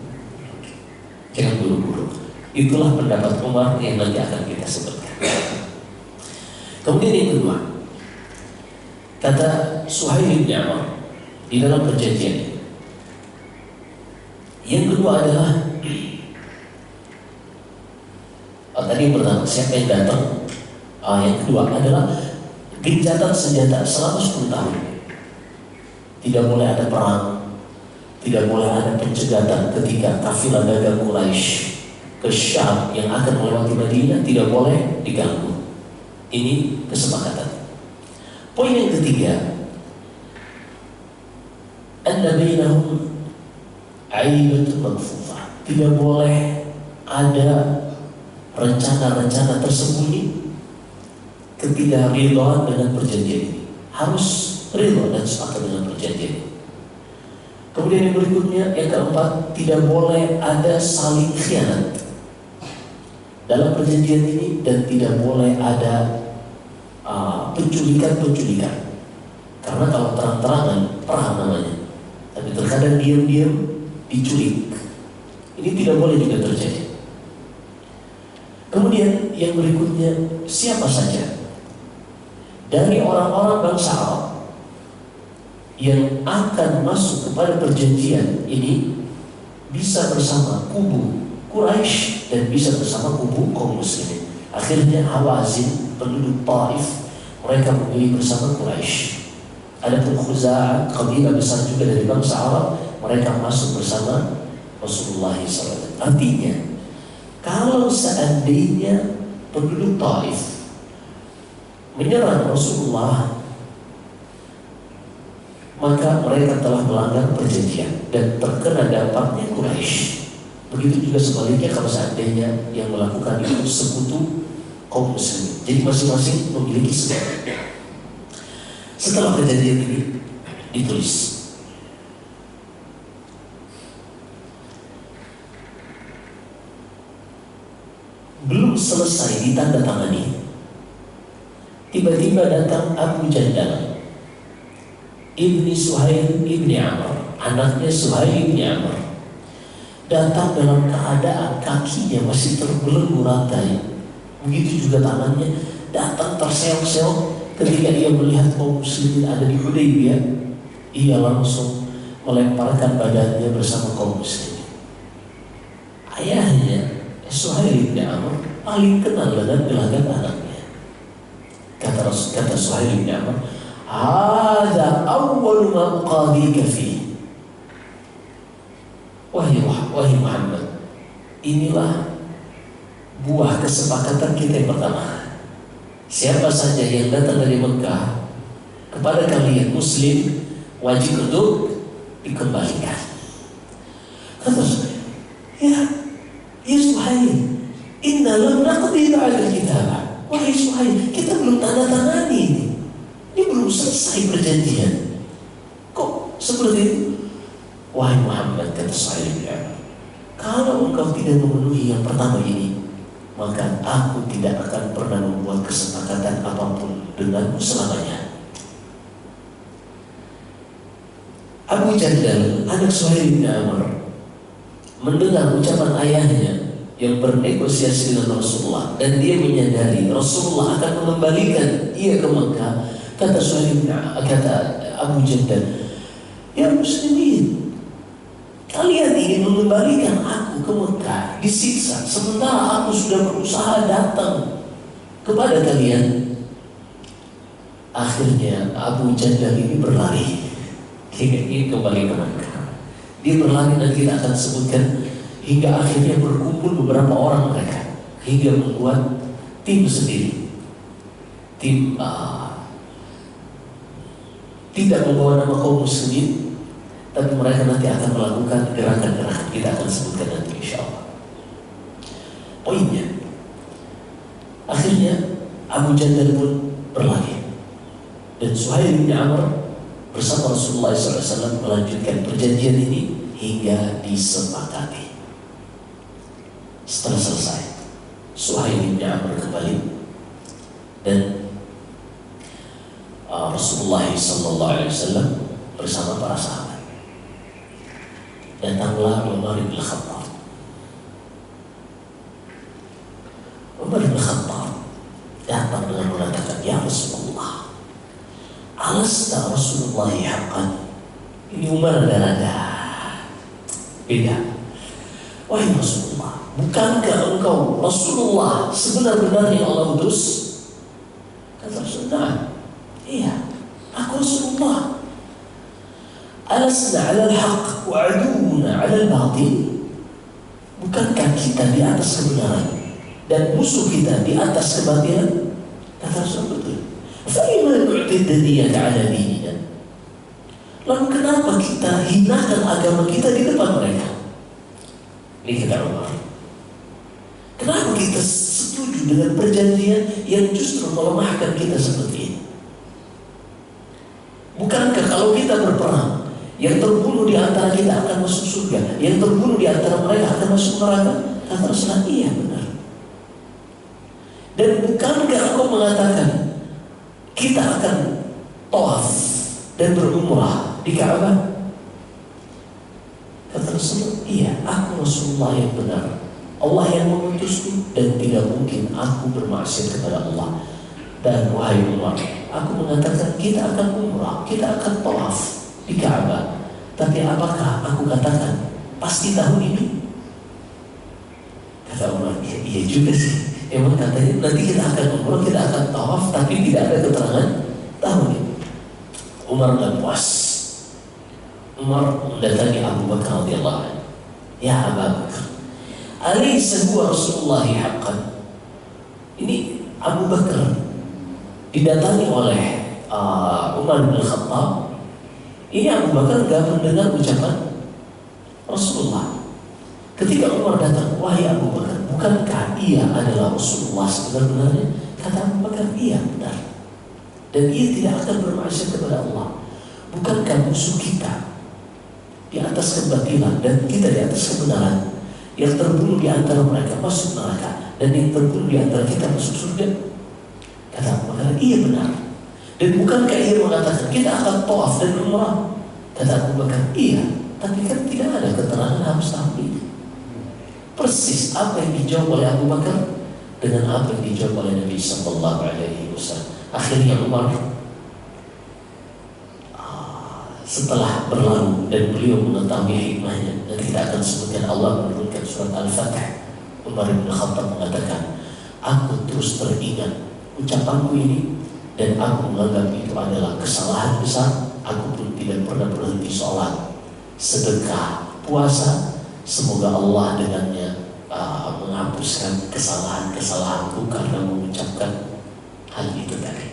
Jangan buru-buru. Itulah pendapat Umar yang nanti akan kita sebutkan. Kemudian yang kedua, kata Suhail bin Amr di dalam perjanjian. Yang kedua adalah, tadi yang pertama, siapa yang datang? Yang kedua adalah gencatan senjata selama 10 tahun. Tidak boleh ada perang, tidak boleh ada pencegatan ketika kafilah dagang Quraisy ke Syam yang akan melewati Madinah, tidak boleh diganggu. Ini kesepakatan. Poin yang ketiga, anna bainahum aibatun maghfufah. Tidak boleh ada rencana-rencana tersembunyi ketika ridha dengan perjanjian ini. Harus ridha dan sepakat dengan perjanjian ini. Kemudian yang berikutnya, yang keempat, tidak boleh ada saling khianat dalam perjanjian ini, dan tidak boleh ada penculikan. Karena kalau terang-terangan perang namanya, tapi terkadang diam-diam diculik. Ini tidak boleh juga terjadi. Kemudian yang berikutnya, siapa saja dari orang-orang bangsa Arab yang akan masuk kepada perjanjian ini bisa bersama kubu Quraisy dan bisa bersama kubu kaum muslimin. Akhirnya Hawazin, penduduk Taif, mereka memilih bersama Quraisy. Adapun Khuza'ah, kabilah besar juga dari bangsa Arab, mereka masuk bersama Rasulullah SAW. Artinya, kalau seandainya penduduk Taif menyerang Rasulullah, maka mereka telah melanggar perjanjian dan terkena dampaknya Quraisy. Begitu juga sebaliknya kalau seandainya yang melakukan itu sekutu kaum muslimin. Jadi masing-masing memiliki sebab. Setelah kejadian ini ditulis, belum selesai ditandatangani, tiba-tiba datang Abu Jandal Ibni Suhail Ibni Amr, anaknya Suhail Ibni Amr, datang dalam keadaan kakinya masih terbelenggu rantai, begitu juga tangannya, datang terseok-seok. Ketika ia melihat kaum muslimin ada di Hudaybiyah, ia langsung melemparkan badannya bersama kaum muslimin. Ayahnya Suhail bin Amr paling kenal dengan gelagat anaknya. Kata Suhail bin Amr, "Hadza awwal ma uqadika fi." Wahai Muhammad, inilah buah kesepakatan kita yang pertama. Siapa saja yang datang dari Mekah kepada kalian muslim, wajib untuk dikembalikan. Kata Suhail, ya Suhail, inna lam naqdi ba'da kitabah. Wahai Suhail, kita belum tanda tangani ini. Ini belum selesai perjanjian. Kok seperti itu? Wahai Muhammad, kata Suhail, kalau engkau tidak memenuhi yang pertama ini, maka aku tidak akan pernah membuat kesepakatan apapun denganmu selamanya. Abu Jandal, anak Suhail bin Amr, mendengar ucapan ayahnya yang bernegosiasi dengan Rasulullah, dan dia menyadari Rasulullah akan mengembalikan ia ke Mekah. Kata Abu Jandal, ya muslimin, kalian ingin mengembalikan aku ke Mekah, disiksa, sementara aku sudah berusaha datang kepada kalian. Akhirnya Abu Jandal ini berlari, dia ingin kembali ke Mekah. Dia berlari dan kita akan sebutkan hingga akhirnya berkumpul beberapa orang mereka, hingga membuat tim sendiri. Tim tidak membawa nama kaum muslimin, tapi mereka nanti akan melakukan gerakan-gerakan, kita akan sebutkan nanti insya Allah. Poinnya, akhirnya Abu Jandal pun berlari, dan Suhail bin Amr bersama Rasulullah SAW melanjutkan perjanjian ini hingga disepakati. Setelah selesai, Suhail bin Amr kembali, dan Rasulullah SAW bersama para sahabat. Datanglah Umar bin Khattab. Umar bin Khattab datang dengan mengatakan, ya Rasulullah, alasta Rasulullah haqqan. Ini Umar ada beda. Wahai Rasulullah, bukankah engkau Rasulullah sebenar-benarnya Allah utus? Kata Rasulullah, iya, aku Rasulullah. Alasna 'ala al-haq wa 'aduwuna 'ala al-batil. Bukankah kita di atas kebenaran dan musuh kita di atas kebatilan? Kata Rasulullah, betul. Fa'ima nu'tid diniyata 'ala dinina. Lalu kenapa kita hinakan agama kita di depan mereka? Ini kata Umar. Kenapa kita setuju dengan perjanjian yang justru melemahkan kita seperti ini? Bukankah kalau kita berperang, Yang terbunuh di antara kita akan masuk surga, yang terbunuh di antara mereka akan masuk neraka. Kata Rasulullah, iya benar. Dan bukankah engkau mengatakan kita akan tawaf dan berumrah di Ka'bah? Kata Rasulullah, iya, aku Rasulullah yang benar, Allah yang mengutusku, dan tidak mungkin aku bermaksiat kepada Allah. Dan wahai Umar, aku mengatakan kita akan umrah, kita akan tawaf di Ka'bah. Tapi apakah aku katakan pasti tahun ini? Kata Umar, iya juga sih. Emang katanya nanti kita akan umrah, kita akan tawaf, tapi tidak ada keterangan tahun ini. Umar tidak puas. Umar mendatangi Abu Bakar radhiyallahu anhu. Ya Abu Bakar, alaysa huwa Rasulullah haqqan? Ini Abu Bakar didatangi oleh Umar bin Khattab. Ini Abu Bakar gak mendengar ucapan Rasulullah. Ketika Umar datang, wahai Abu Bakar, bukankah ia adalah Rasulullah sebenarnya? Kata Abu Bakar, iya benar. Dan ia tidak akan bermaksiat kepada Allah. Bukankah musuh kita di atas kebatilan dan kita di atas kebenaran? Yang terbunuh di antara mereka masuk neraka, dan yang terbunuh di antara kita masuk surga. Kata Abu Bakar, iya benar. Dan bukankah ia mengatakan kita akan tawaf dan umrah? Kata Abu Bakar, iya. Tapi kan tidak ada keterangan harus tahun ini. Persis apa yang dijawab oleh Abu Bakar dengan apa yang dijawab oleh Nabi Sallallahu Alaihi Wasallam. Akhirnya Umar setelah berlalu dan beliau mengetahui hikmahnya, dan kita akan sebutkan Allah menurunkan surat Al-Fatih. Umar bin Khattab mengatakan, aku terus teringat ucapanku ini, dan aku menganggap itu adalah kesalahan besar. Aku pun tidak pernah berhenti sholat, sedekah, puasa. Semoga Allah dengannya menghapuskan kesalahan-kesalahanku karena mengucapkan hal itu tadi.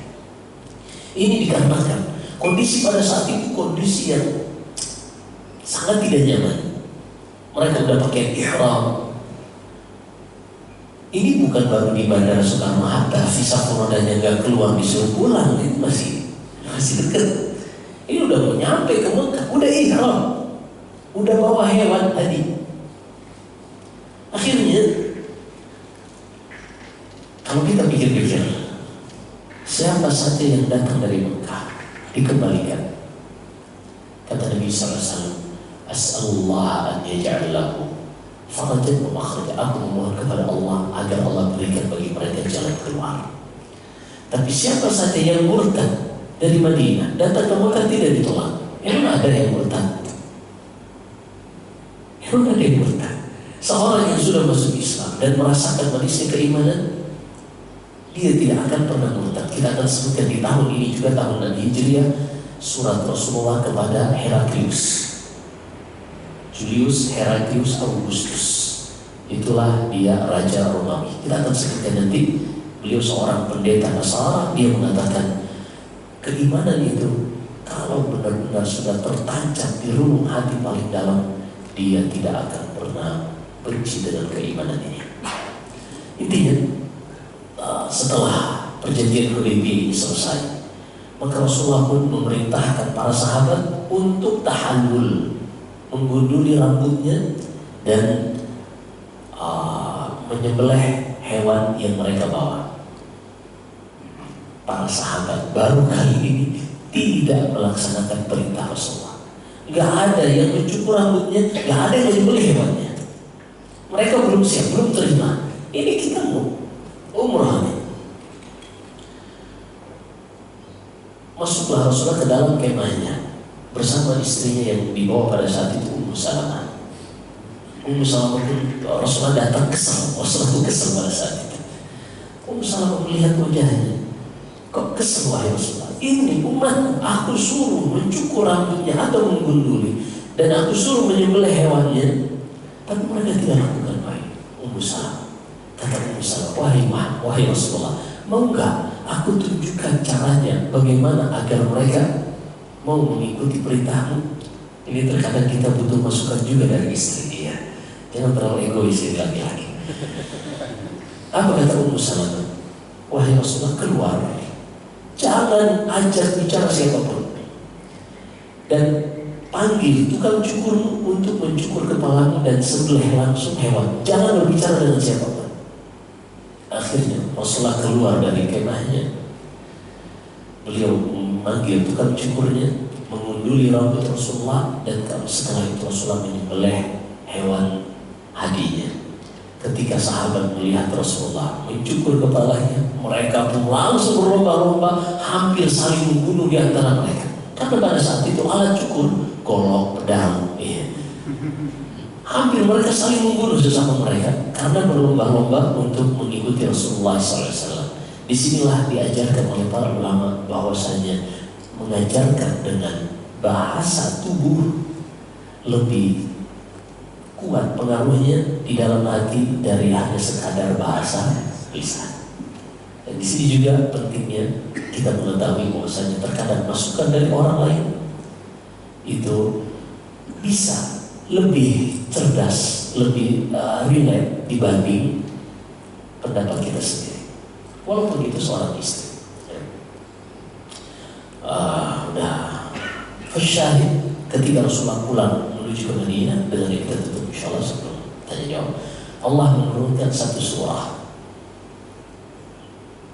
Ini dikarenakan kondisi pada saat itu kondisi yang sangat tidak nyaman. Mereka sudah pakai ihram. Ini bukan baru di Bandara Soekarno-Hatta, visa coronanya nggak keluar disuruh pulang, itu masih dekat. Ini udah mau nyampe ke Mekah, udah ihram, udah bawa hewan tadi. Akhirnya, kalau kita pikir-pikir, siapa saja yang datang dari Mekah dikembalikan. Kata Nabi SAW, As'alullah an yaj'al lahu farajan wa makhraja. Aku memohon kepada Allah agar Allah berikan bagi mereka jalan keluar. Tapi siapa saja yang murtad dari Madinah datang ke Mekah tidak ditolak. Emang ada yang murtad? Emang ada yang murtad? Seorang yang sudah masuk Islam dan merasakan manisnya keimanan, dia tidak akan pernah murtad. Kita akan sebutkan di tahun ini juga, tahun Hijriah, surat Rasulullah kepada Heraklius, Julius Heraklius Augustus. Itulah dia Raja Romawi. Kita akan sebutkan nanti. Beliau seorang pendeta Nasara. Dia mengatakan keimanan itu kalau benar-benar sudah tertancap di relung hati paling dalam, dia tidak akan pernah benci dengan keimanan ini. Intinya, setelah perjanjian Hudaybiyah ini selesai, maka Rasulullah pun memerintahkan para sahabat untuk tahallul, menggunduli rambutnya dan menyembelih hewan yang mereka bawa. Para sahabat baru kali ini tidak melaksanakan perintah Rasulullah. Gak ada yang mencukur rambutnya, gak ada yang menyembelih hewannya. Mereka belum siap, belum terima. Ini kita mau umrah nih. Masuklah Rasulullah ke dalam kemahnya bersama istrinya yang dibawa pada saat itu, Ummu Salamah. Ummu Salamah pun Rasulullah datang kesal. Rasulullah pun kesal pada saat itu. Ummu Salamah melihat wajahnya, kok kesel wahai Rasulullah? Ini umat aku suruh mencukur rambutnya atau menggunduli, dan aku suruh menyembelih hewannya, tapi mereka tidak lakukan. Wahai Ummu Salamah, kata Ummu Salamah, wahai Rasulullah, mau enggak aku tunjukkan caranya bagaimana agar mereka mau mengikuti perintahmu? Ini terkadang kita butuh masukan juga dari istri dia. Jangan terlalu egois ya laki-laki. Apa kata Ummu Salamah? Wahai Rasulullah, keluar, jangan ajak bicara siapapun, dan Panggil tukang cukurmu untuk mencukur kepalamu dan sembelih langsung hewan. Jangan berbicara dengan siapapun. Akhirnya Rasulullah keluar dari kemahnya. Beliau memanggil tukang cukurnya, mengunduli rambut Rasulullah, dan setelah itu Rasulullah menyembelih hewan hadiahnya. Ketika sahabat melihat Rasulullah mencukur kepalanya, mereka pun langsung berlomba-lomba, hampir saling membunuh di antara mereka. Karena pada saat itu alat cukur, golok, pedang, hampir mereka saling membunuh sesama mereka karena berlomba-lomba untuk mengikuti Rasulullah SAW. Disinilah diajarkan oleh para ulama bahwasanya mengajarkan dengan bahasa tubuh lebih kuat pengaruhnya di dalam hati dari hanya sekadar bahasa lisan. Dan di sini juga pentingnya kita mengetahui bahwasanya terkadang masukan dari orang lain itu bisa lebih cerdas, lebih relate dibanding pendapat kita sendiri. Walaupun itu seorang istri. Fasyahid ketika Rasulullah pulang menuju ke Madinah, dengan kita tutup insyaallah sebelum tanya jawab. Allah menurunkan satu surah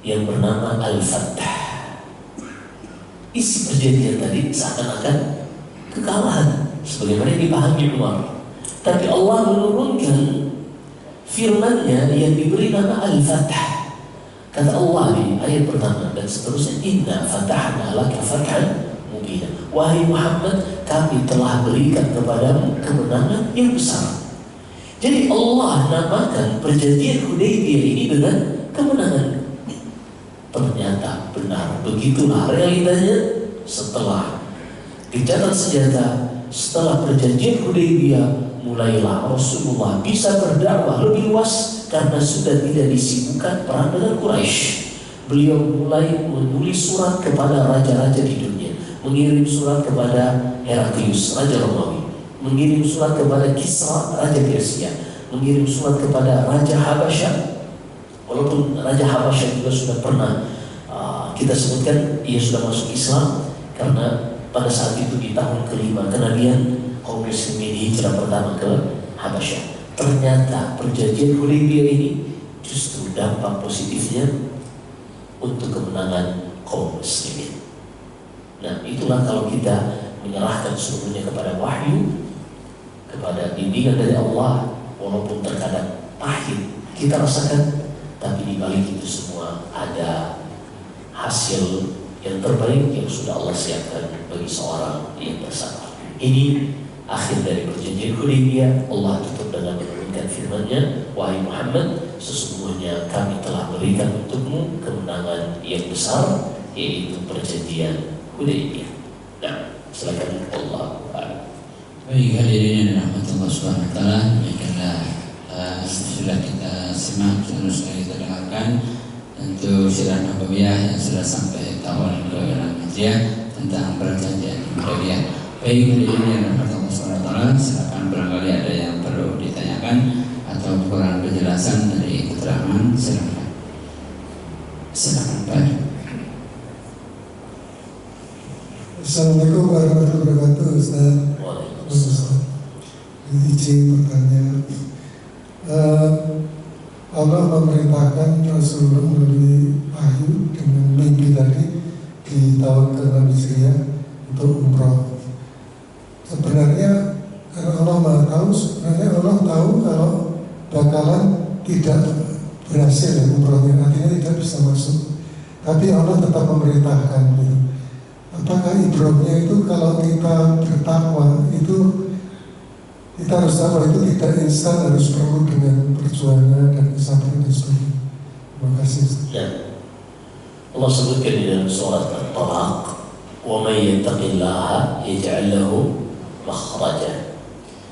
yang bernama Al-Fath. Isi perjanjian tadi seakan-akan kekalahan sebagaimana dipahami Umar. Tapi Allah menurunkan firman-Nya yang diberi nama Al-Fath. Kata Allah di ayat pertama dan seterusnya, Inna fatahna laka fathan mubina. Wahai Muhammad, kami telah berikan kepadamu kemenangan yang besar. Jadi Allah namakan perjanjian Hudaybiyah ini dengan kemenangan. Ternyata benar, begitulah realitanya. Setelah gencatan senjata, setelah perjanjian Hudaybiyah, mulailah Rasulullah bisa berdakwah lebih luas karena sudah tidak disibukkan perang dengan Quraisy. Beliau mulai menulis surat kepada raja-raja di dunia, mengirim surat kepada Heraklius, Raja Romawi, mengirim surat kepada Kisra, Raja Persia, mengirim surat kepada Raja Habasyah. Walaupun Raja Habasyah juga sudah pernah kita sebutkan ia sudah masuk Islam karena pada saat itu di tahun kelima kenabian kaum muslimin hijrah pertama ke Habasyah. Ternyata perjanjian Hudaybiyah ini justru dampak positifnya untuk kemenangan kaum muslimin. Nah, itulah kalau kita menyerahkan seluruhnya kepada wahyu, kepada bimbingan dari Allah, walaupun terkadang pahit kita rasakan, tapi di balik itu semua ada hasil yang terbaik yang sudah Allah siapkan bagi seorang yang bersabar. Ini akhir dari perjanjian Hudaybiyah. Allah tutup dengan menurunkan firman-Nya, wahai Muhammad, sesungguhnya kami telah berikan untukmu kemenangan yang besar, yaitu perjanjian Hudaybiyah. Nah, silakan Allah. Baik, hadirin yang dirahmati Allah Subhanahu wa taala, demikianlah sudah kita simak, sudah kita dengarkan untuk sirah nabawiyah yang sudah sampai tahun ke-6 tentang perjanjian Hudaybiyah. Baik, hadirin yang dirahmati Allah Subhanahu wa taala, silakan barangkali ada yang perlu ditanyakan atau kurang penjelasan dari keterangan, silakan Pak. Assalamualaikum warahmatullahi wabarakatuh, Ustaz. Izin bertanya, Allah memerintahkan Rasulullah melalui wahyu dengan mimpi tadi di tahun ke-6 Hijriah untuk umroh. Sebenarnya Allah Maha tahu, sebenarnya Allah tahu kalau bakalan tidak berhasil ya umrohnya, artinya tidak bisa masuk. Tapi Allah tetap memerintahkan gitu. Apakah ibrahnya itu kalau kita bertakwa itu kita harus tahu itu tidak instan, harus perlu dengan perjuangan dan kesabaran dan sebagainya. Terima kasih. Ya. Allah sebutkan di dalam surat At-Talaq, "Wa may yattaqillaha yaj'al lahu makhraja."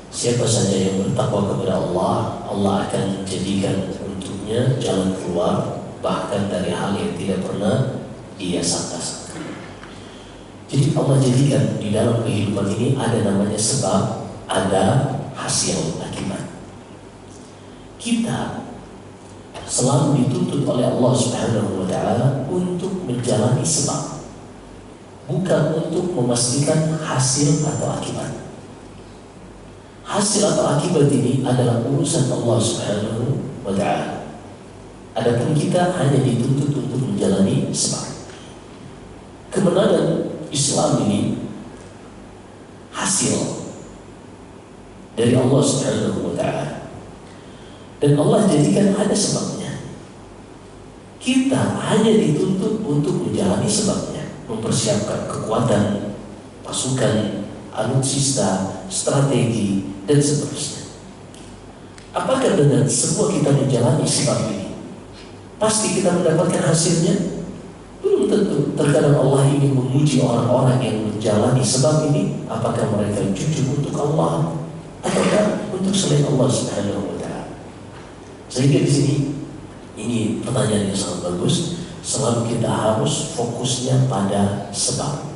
Siapa saja yang bertakwa kepada Allah, Allah akan menjadikan untuknya jalan keluar bahkan dari hal yang tidak pernah ia sangka-sangka. Jadi Allah jadikan di dalam kehidupan ini ada namanya sebab, ada hasil akibat. Kita selalu dituntut oleh Allah Subhanahu wa taala untuk menjalani sebab, bukan untuk memastikan hasil atau akibat. hasil atau akibat ini adalah urusan Allah Subhanahu wa Ta'ala. Adapun kita hanya dituntut untuk menjalani sebab. Kemenangan Islam ini hasil dari Allah Subhanahu wa Ta'ala, dan Allah jadikan ada sebabnya. Kita hanya dituntut untuk menjalani sebabnya, mempersiapkan kekuatan, pasukan, alutsista, strategi, dan seterusnya. Apakah dengan semua kita menjalani sebab ini pasti kita mendapatkan hasilnya? Belum tentu. Terkadang Allah ingin menguji orang-orang yang menjalani sebab ini, apakah mereka jujur untuk Allah ataukah untuk selain Allah Subhanahu wa Ta'ala. Sehingga di sini ini pertanyaan yang sangat bagus. Selalu kita harus fokusnya pada sebab,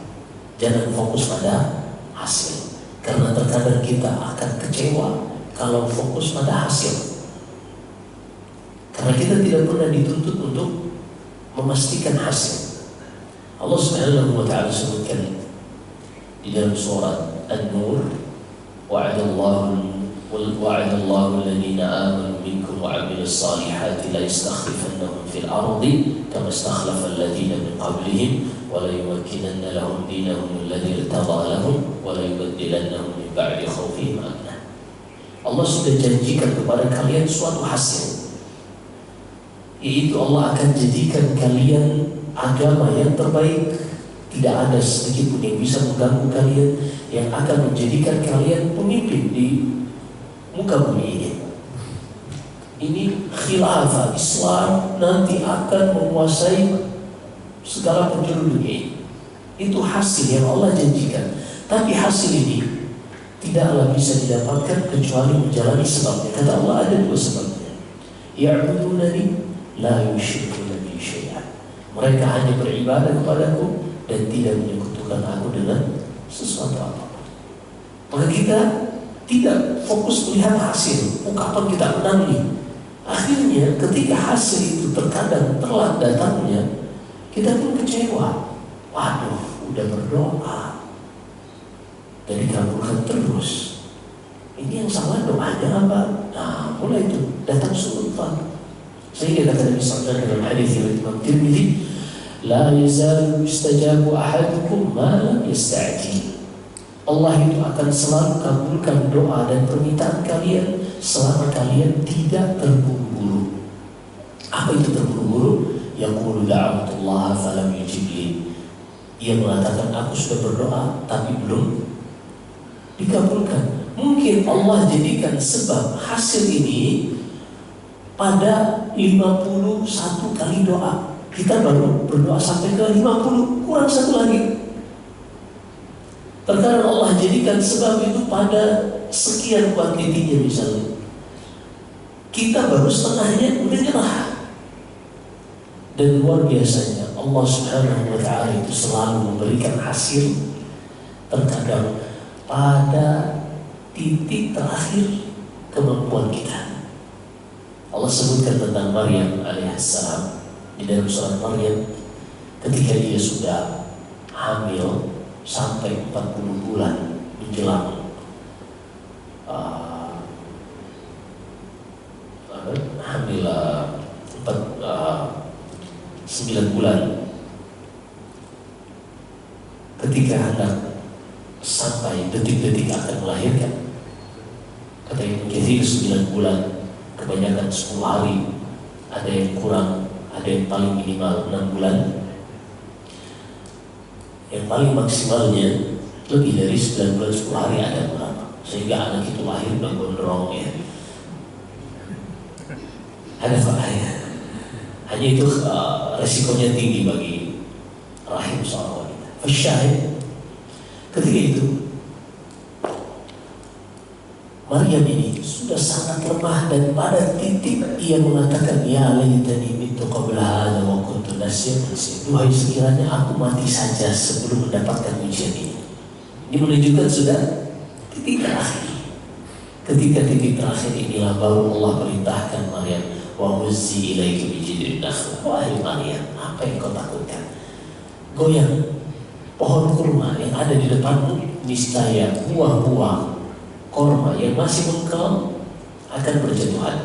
jangan fokus pada hasil. Karena terkadang kita akan kecewa kalau fokus pada hasil. Karena kita tidak pernah dituntut untuk memastikan hasil. Allah Subhanahu wa Ta'ala sebutkan di dalam surat An-Nur, wa'adallahu alladhina amanu minkum wa 'amilus salihati la yastakhlifannahum fil ardi kama istakhlafa alladhina min qablihim wa la yumakkinanna lahum dinahum alladhi irtadha lahum wa la yubaddilannahum min ba'di khawfihim amna. Allah sudah janjikan kepada kalian suatu hasil, yaitu Allah akan jadikan kalian agama yang terbaik. Tidak ada sedikit pun yang bisa mengganggu kalian, yang akan menjadikan kalian pemimpin di muka bumi ini. Ini khilafah Islam nanti akan menguasai segala penjuru dunia ini. Itu hasil yang Allah janjikan. Tapi hasil ini tidaklah bisa didapatkan kecuali menjalani sebabnya. Kata Allah ada dua sebabnya. Ya'budunani la yusyrikuna bi syai'an. Mereka hanya beribadah kepadaku dan tidak menyekutukan aku dengan sesuatu apapun. Maka kita tidak fokus melihat hasil, kapan kita menang nih. Akhirnya ketika hasil itu terkadang telat datangnya, kita pun kecewa. Waduh, udah berdoa dan dikabulkan terus. Ini yang salah doanya apa? Nah, mulai itu datang sultan. Sehingga kata Nabi sallallahu alaihi wasallam dalam hadis riwayat Imam Tirmidzi, la yazalu yustajabu ahadukum ma lam yasta'jil. Allah itu akan selalu kabulkan doa dan permintaan kalian selama kalian tidak terburu-buru. Apa itu terburu-buru? Yaqulu da'awatullah falam yujibli. Ia mengatakan aku sudah berdoa tapi belum dikabulkan. Mungkin Allah jadikan sebab hasil ini pada 51 kali doa. Kita baru berdoa sampai ke 50, kurang satu lagi. Terkadang Allah jadikan sebab itu pada sekian kuantitinya misalnya. Kita baru setengahnya udah nyerah. Dan luar biasanya Allah Subhanahu wa Ta'ala itu selalu memberikan hasil terkadang pada titik terakhir kemampuan kita. Allah sebutkan tentang Maryam alaihissalam di dalam surat Maryam ketika dia sudah hamil sampai 40 bulan menjelang hamil 9 bulan, ketika anak sampai detik-detik akan melahirkan, kata Ibnu Katsir 9 bulan, kebanyakan 10 hari, ada yang kurang, ada yang paling minimal 6 bulan, yang paling maksimalnya lebih dari 9 bulan 10 hari ada berapa, sehingga anak itu lahir udah gondrong ya. Ada faktanya. Hanya itu resikonya tinggi bagi rahim seorang wanita. Fasyahid, ketika itu Maryam ini sudah sangat lemah dan pada titik ia mengatakan, ya laitani mittu qabla hadza wa kuntu nasiyan mansiyya. Duhai sekiranya aku mati saja sebelum mendapatkan ujian ini. Ini menunjukkan sudah titik terakhir. Ketika titik terakhir inilah baru Allah perintahkan Maryam, wa huzzi ilaiki bi jid'in nakhlah. Wahai Maryam, apa yang kau takutkan? Goyang pohon kurma yang ada di depanmu, niscaya buah-buah korma yang masih mengkal akan berjatuhan.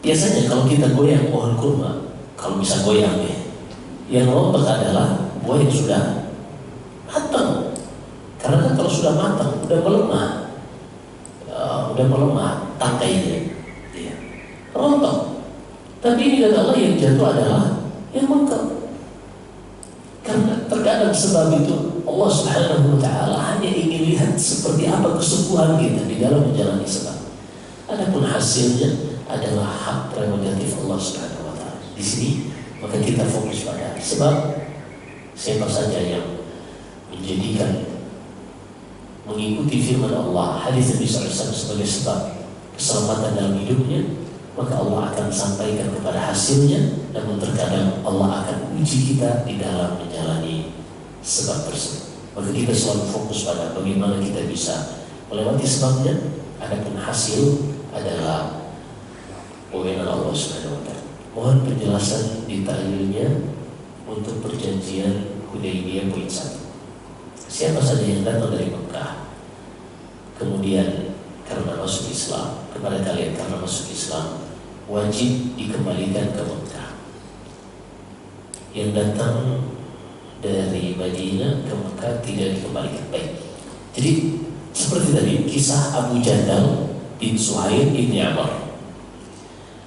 Biasanya kalau kita goyang pohon kurma, kalau bisa goyang ya, yang rontok adalah buah yang sudah matang. Karena kan kalau sudah matang, udah melemah tangkainya, ya, rontok. Tapi ini kata Allah yang jatuh adalah yang mengkal. Karena terkadang sebab itu Allah Subhanahu wa Ta'ala hanya ingin lihat seperti apa kesungguhan kita di dalam menjalani sebab. Adapun hasilnya adalah hak prerogatif Allah Subhanahu wa Ta'ala. Di sini maka kita fokus pada sebab. Siapa saja yang menjadikan mengikuti firman Allah, hadis Nabi SAW sebagai sebab keselamatan dalam hidupnya, maka Allah akan sampaikan kepada hasilnya. Namun terkadang Allah akan uji kita di dalam menjalani sebab tersebut. Maka kita selalu fokus pada bagaimana kita bisa melewati sebabnya. Adapun hasil adalah wewenang Allah Subhanahu wa Ta'ala. Mohon penjelasan detailnya untuk perjanjian Hudaybiyah poin 1. Siapa saja yang datang dari Mekah kemudian karena masuk Islam, kepada kalian karena masuk Islam wajib dikembalikan ke Mekah. Yang datang dari Madinah ke Mekah tidak dikembalikan. Baik. Jadi seperti tadi kisah Abu Jandal bin Suhail bin Amr.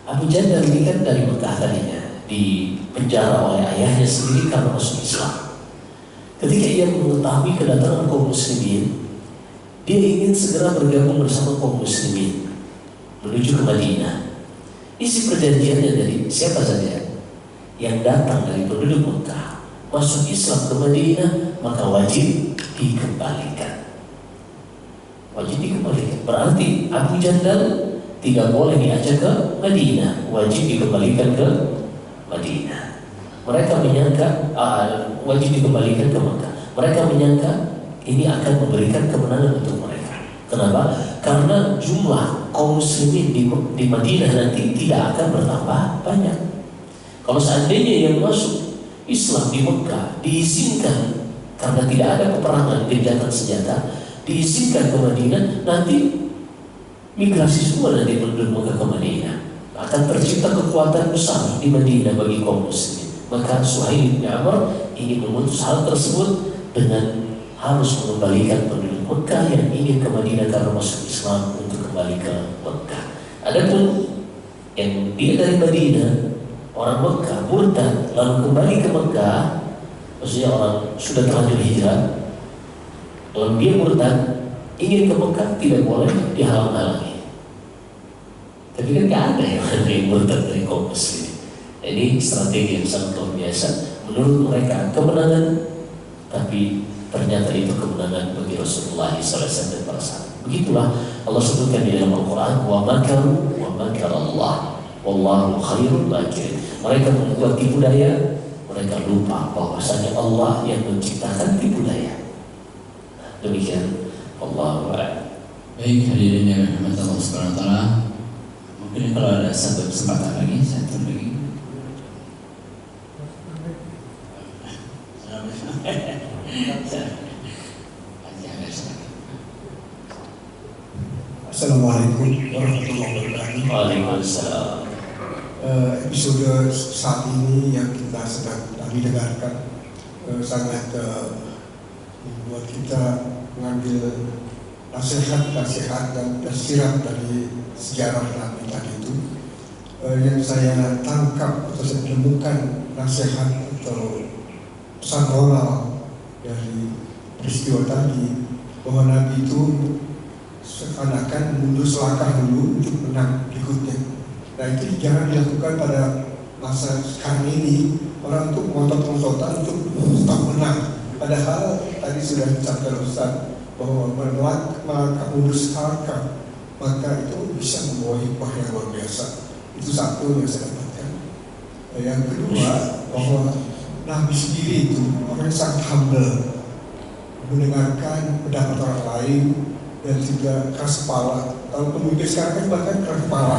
Abu Jandal ini kan dari Mekah tadinya, di penjara oleh ayahnya sendiri karena masuk Islam. Ketika ia mengetahui kedatangan kaum muslimin, dia ingin segera bergabung bersama kaum muslimin menuju ke Madinah. Isi perjanjiannya dari siapa saja yang datang dari penduduk Mekah masuk Islam ke Madinah maka wajib dikembalikan. Wajib dikembalikan. Berarti Abu Jandal tidak boleh diajak ke Madinah, wajib dikembalikan ke Madinah. Mereka menyangka wajib dikembalikan ke Mekah. Mereka menyangka ini akan memberikan kemenangan untuk mereka. Kenapa? Karena jumlah kaum muslimin di Madinah nanti tidak akan bertambah banyak. Kalau seandainya yang masuk Islam di Mekah diizinkan karena tidak ada peperangan, gencatan senjata, diizinkan ke Madinah, nanti migrasi semua dari penduduk Mekah ke Madinah. Akan tercipta kekuatan besar di Madinah bagi kaum muslimin. Maka Suhail bin Amr ingin memutus hal tersebut dengan harus mengembalikan penduduk Mekah yang ingin ke Madinah karena masuk Islam untuk kembali ke Mekah. Adapun yang dia dari Madinah, orang Mekah murtad lalu kembali ke Mekah, maksudnya orang sudah terlanjur hijrah, lalu dia murtad ingin ke Mekah, tidak boleh dihalang-halangi. Tapi kan gak ada yang murtad dari kaum muslim. Ini strategi yang sangat luar biasa. Menurut mereka kemenangan, tapi ternyata itu kemenangan bagi Rasulullah SAW dan para sahabat. Begitulah Allah sebutkan di dalam Al-Quran, wa makaru wa makar Allah wallahu khairul makirin. Mereka membuat tipu daya, mereka lupa bahwasanya Allah yang menciptakan tipu daya. Demikian Allahu a'lam. Baik, hadirin yang dirahmati Allah Subhanahu wa Ta'ala. Mungkin kalau ada satu kesempatan lagi, satu lagi. Assalamualaikum warahmatullahi wabarakatuh. Waalaikumsalam. Episode saat ini yang kita sedang kami dengarkan sangat membuat kita mengambil nasihat-nasihat dan tersirat dari sejarah Nabi tadi itu. Yang saya tangkap atau saya menemukan nasihat atau pesan moral dari peristiwa tadi, bahwa Nabi itu seakan-akan mundur selangkah dulu untuk menang berikutnya. Nah itu jangan dilakukan pada masa sekarang ini, orang untuk ngotot-ngototan untuk tetap menang. Padahal tadi sudah dicatat Ustaz bahwa melangkah mundur selangkah maka itu bisa membawa hikmah yang luar biasa. Itu satu yang saya dapatkan. Yang kedua, bahwa Nabi sendiri itu orang yang sangat humble, mendengarkan pendapat orang lain dan tidak keras kepala. Kalau pemimpin sekarang kan bahkan keras kepala,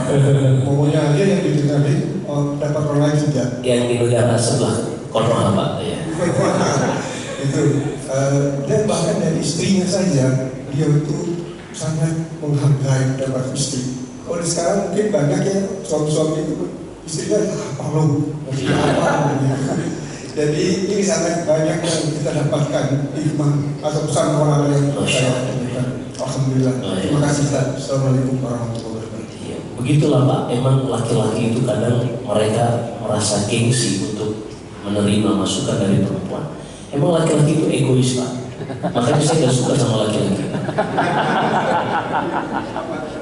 pokoknya aja yang didengarin, pendapat orang lain tidak. Yang di negara sebelah Konoha Pak ya. Itu dan bahkan dari istrinya saja beliau itu sangat menghargai pendapat istri. Kalau sekarang mungkin banyak ya suami-suami itu istrinya apa lo, apa gitu. Jadi ini sangat banyak yang kita dapatkan hikmah atau pesan orang yang saya temukan. Alhamdulillah. Terima kasih. Assalamualaikum warahmatullahi wabarakatuh. Begitulah Pak, emang laki-laki itu kadang mereka merasa gengsi untuk menerima masukan dari perempuan. Emang laki-laki itu egois Pak. Makanya saya gak suka sama laki-laki.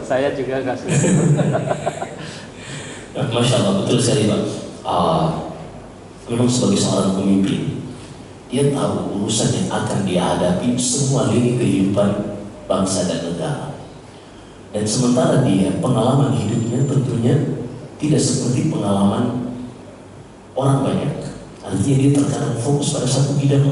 Saya juga gak suka. Masya Allah, betul sekali Pak. Memang sebagai seorang pemimpin, dia tahu urusan yang akan dia hadapi semua lini kehidupan bangsa dan negara. Dan sementara dia, pengalaman hidupnya tentunya tidak seperti pengalaman orang banyak. Artinya dia terkadang fokus pada satu bidang,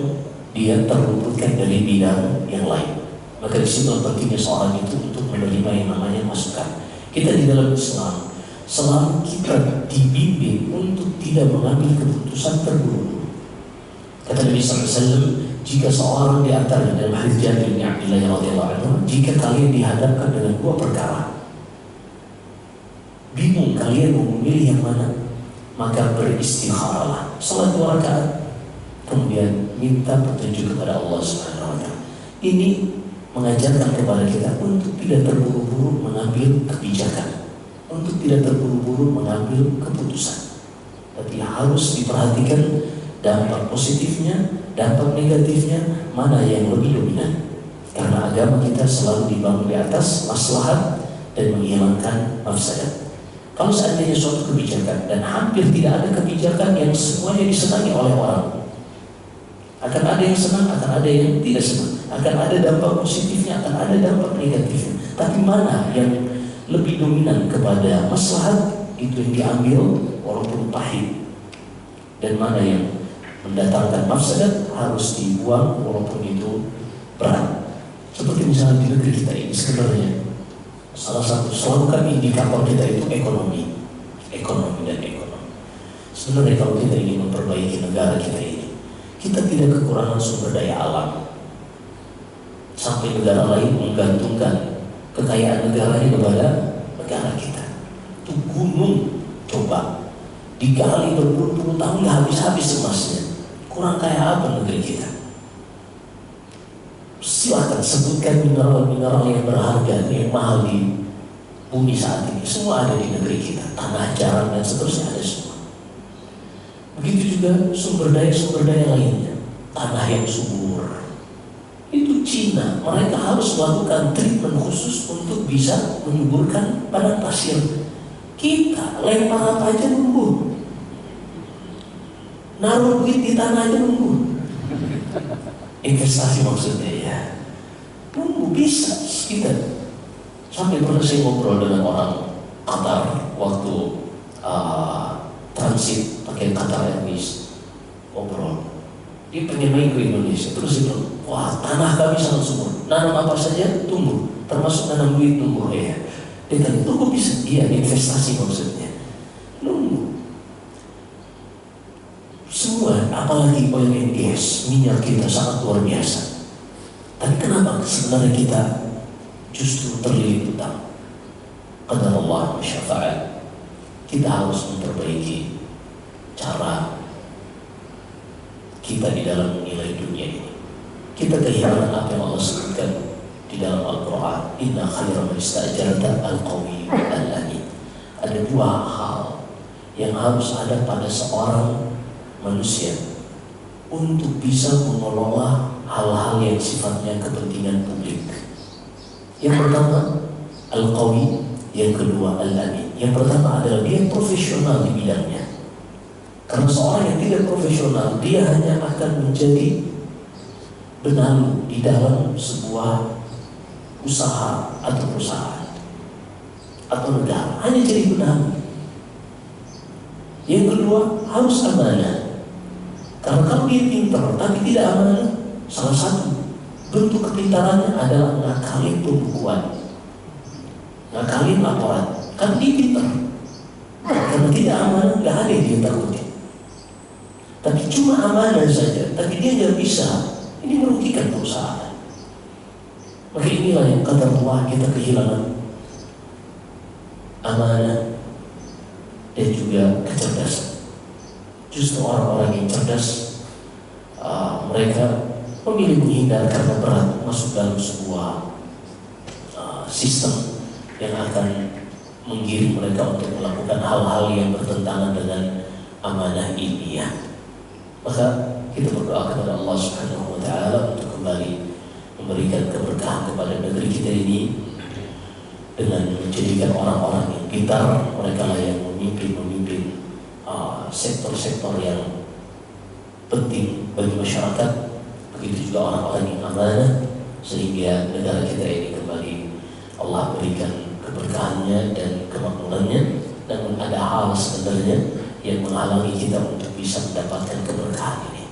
dia terluputkan dari bidang yang lain. Maka disitulah pentingnya seorang itu untuk menerima yang namanya masukan. Kita di dalam Islam selalu kita dibimbing untuk tidak mengambil keputusan terburu-buru. Kata Nabi SAW, jika seorang di antara dalam hadis Jabir bin Abdullah radhiyallahu anhu, jika kalian dihadapkan dengan dua perkara, bingung kalian mau memilih yang mana, maka beristikharahlah, salat 2 rakaat, kemudian minta petunjuk kepada Allah Subhanahu wa taala. Ini mengajarkan kepada kita untuk tidak terburu-buru mengambil kebijakan, untuk tidak terburu-buru mengambil keputusan, tapi harus diperhatikan dampak positifnya, dampak negatifnya, mana yang lebih dominan. Karena agama kita selalu dibangun di atas maslahat dan menghilangkan mafsadat. Kalau seandainya suatu kebijakan, dan hampir tidak ada kebijakan yang semuanya disenangi oleh orang, akan ada yang senang, akan ada yang tidak senang, akan ada dampak positifnya, akan ada dampak negatifnya. Tapi mana yang lebih dominan kepada maslahat, itu yang diambil walaupun pahit, dan mana yang mendatangkan mafsadat harus dibuang walaupun itu berat. Seperti misalnya di negeri kita ini sebenarnya salah satu selalu kami indikator kita itu ekonomi dan ekonomi. Sebenarnya kalau kita ingin memperbaiki negara kita ini, kita tidak kekurangan sumber daya alam sampai negara lain menggantungkan kekayaan negaranya kepada negara kita. Itu gunung, coba digali berpuluh-puluh tahun nggak habis-habis emasnya. Kurang kaya apa negeri kita? Silakan sebutkan mineral-mineral yang berharga, yang mahal di bumi saat ini. Semua ada di negeri kita. Tanah, jaran, dan seterusnya ada semua. Begitu juga sumber daya lainnya. Tanah yang subur. Itu Cina. Mereka harus melakukan treatment khusus untuk bisa menyuburkan padang pasir. Kita lempar apa aja numbuh. Naruh duit di tanah aja nunggu. Investasi maksudnya ya. Nunggu bisa kita. Sampai pernah saya ngobrol dengan orang Qatar waktu transit pakai Qatar Airways, ngobrol. Dia pengen main ke Indonesia. Terus dia bilang, wah tanah kami sangat subur. Nanam apa saja tumbuh, termasuk nanam duit tumbuh ya. Dia tanya, kok bisa? Iya, investasi maksudnya. Nunggu. Semua, apalagi oil and gas, minyak kita sangat luar biasa. Tapi kenapa sebenarnya kita justru terlilit utang? Qadar Allah masyafa'al. Kita harus memperbaiki cara kita di dalam menilai dunia ini. Kita kehilangan apa yang Allah sebutkan di dalam Al-Quran. Inna khairan man ista'jarta al-qawi al-amin. Ada 2 hal yang harus ada pada seorang manusia untuk bisa mengelola hal-hal yang sifatnya kepentingan publik. Yang pertama al-qawi, yang kedua al-amin. Yang pertama adalah dia profesional di bidangnya. Karena seorang yang tidak profesional, dia hanya akan menjadi benalu di dalam sebuah usaha atau perusahaan atau negara, hanya jadi benalu. Yang kedua harus amanah. Karena kalau dia pintar tapi tidak amanah, salah satu bentuk kepintarannya adalah ngakalin pembukuan, ngakalin laporan. Kan dia pintar, karena tidak amanah nggak ada yang dia takutin. Tapi cuma amanah saja, tapi dia nggak bisa. Ini merugikan perusahaan. Maka inilah yang qadar Allah, kita kehilangan amanah dan juga kecerdasan. Justru orang-orang yang cerdas, mereka memilih menghindar karena berat masuk dalam sebuah sistem yang akan menggiring mereka untuk melakukan hal-hal yang bertentangan dengan amanah ilmiah. Maka kita berdoa kepada Allah Subhanahu wa Ta'ala untuk kembali memberikan keberkahan kepada negeri kita ini dengan menjadikan orang-orang yang pintar, mereka lah yang memimpin sektor-sektor yang penting bagi masyarakat. Begitu juga orang-orang yang amanah, sehingga negara kita ini kembali Allah berikan keberkahannya dan kemakmurannya. Namun ada hal sebenarnya yang menghalangi kita untuk bisa mendapatkan keberkahan ini.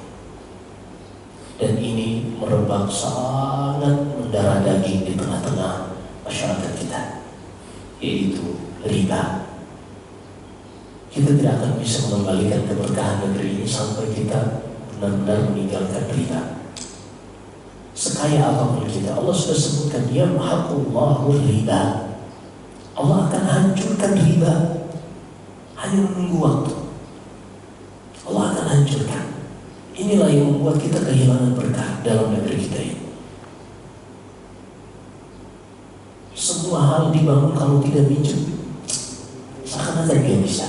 Dan ini merebak sangat mendarah daging di tengah-tengah masyarakat kita, yaitu riba. Kita tidak akan bisa mengembalikan keberkahan negeri ini sampai kita benar-benar meninggalkan riba. Sekaya apapun kita, Allah sudah sebutkan, yamhaqullahu riba. Allah akan hancurkan riba, hanya menunggu waktu. Allah akan hancurkan. Inilah yang membuat kita kehilangan berkah dalam negeri kita ini. Semua hal dibangun kalau tidak minjem, seakan-akan dia bisa.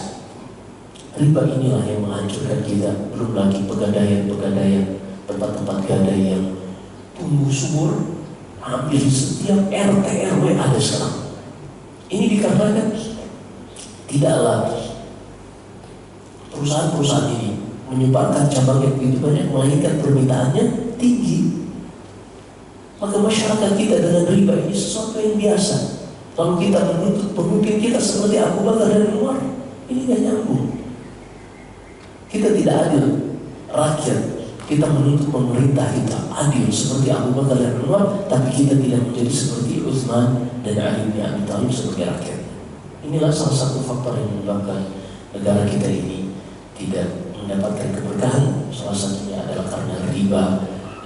Riba inilah yang menghancurkan kita. Belum lagi pegadaian, tempat-tempat gadai yang tumbuh subur, hampir setiap RT RW ada sekarang. Ini dikarenakan tidaklah perusahaan-perusahaan ini menyebarkan cabang yang begitu banyak, melainkan permintaannya tinggi. Maka masyarakat kita dengan riba ini sesuatu yang biasa. Lalu kita menuntut pemimpin kita seperti Abu Bakar dan Umar, ini gak nyambung. Kita tidak adil rakyat. Kita menuntut pemerintah kita adil seperti Abu Bakar dan Umar, tapi kita tidak menjadi seperti Utsman dan Ali bin Abi Thalib sebagai rakyat. Inilah salah satu faktor yang menyebabkan negara kita ini tidak mendapatkan keberkahan. Salah satunya adalah karena riba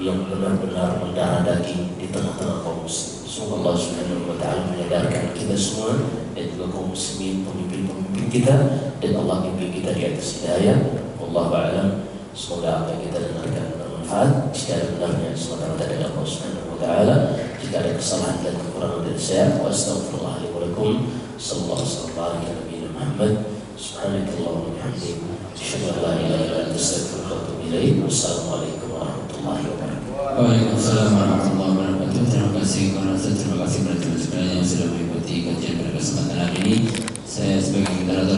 yang benar-benar mendarah daging di tengah-tengah kaum muslim. Semoga Allah Subhanahu wa Ta'ala menyadarkan kita semua dan juga kaum muslimin, pemimpin-pemimpin kita, dan Allah pimpin kita di atas hidayah. Wallahu a'lam. Semoga apa yang kita dengarkan bermanfaat. Jika ada benarnya, semata-mata dari Allah Subhanahu wa Ta'ala. Jika ada kesalahan dan kekurangan dari saya, wa astaghfirullahaladzim wa lakum. Sallallahu alaihi wa sallam Muhammad. Subhanakallahumma wa bihamdika, asyhadu an la ilaha illa anta, astaghfiruka wa atubu ilaik. Wassalamualaikum warahmatullahi wabarakatuh. Waalaikumsalam warahmatullahi wabarakatuh. Terima kasih kepada teman-teman sekalian yang sudah mengikuti kajian pada kesempatan hari ini. Saya sebagai moderator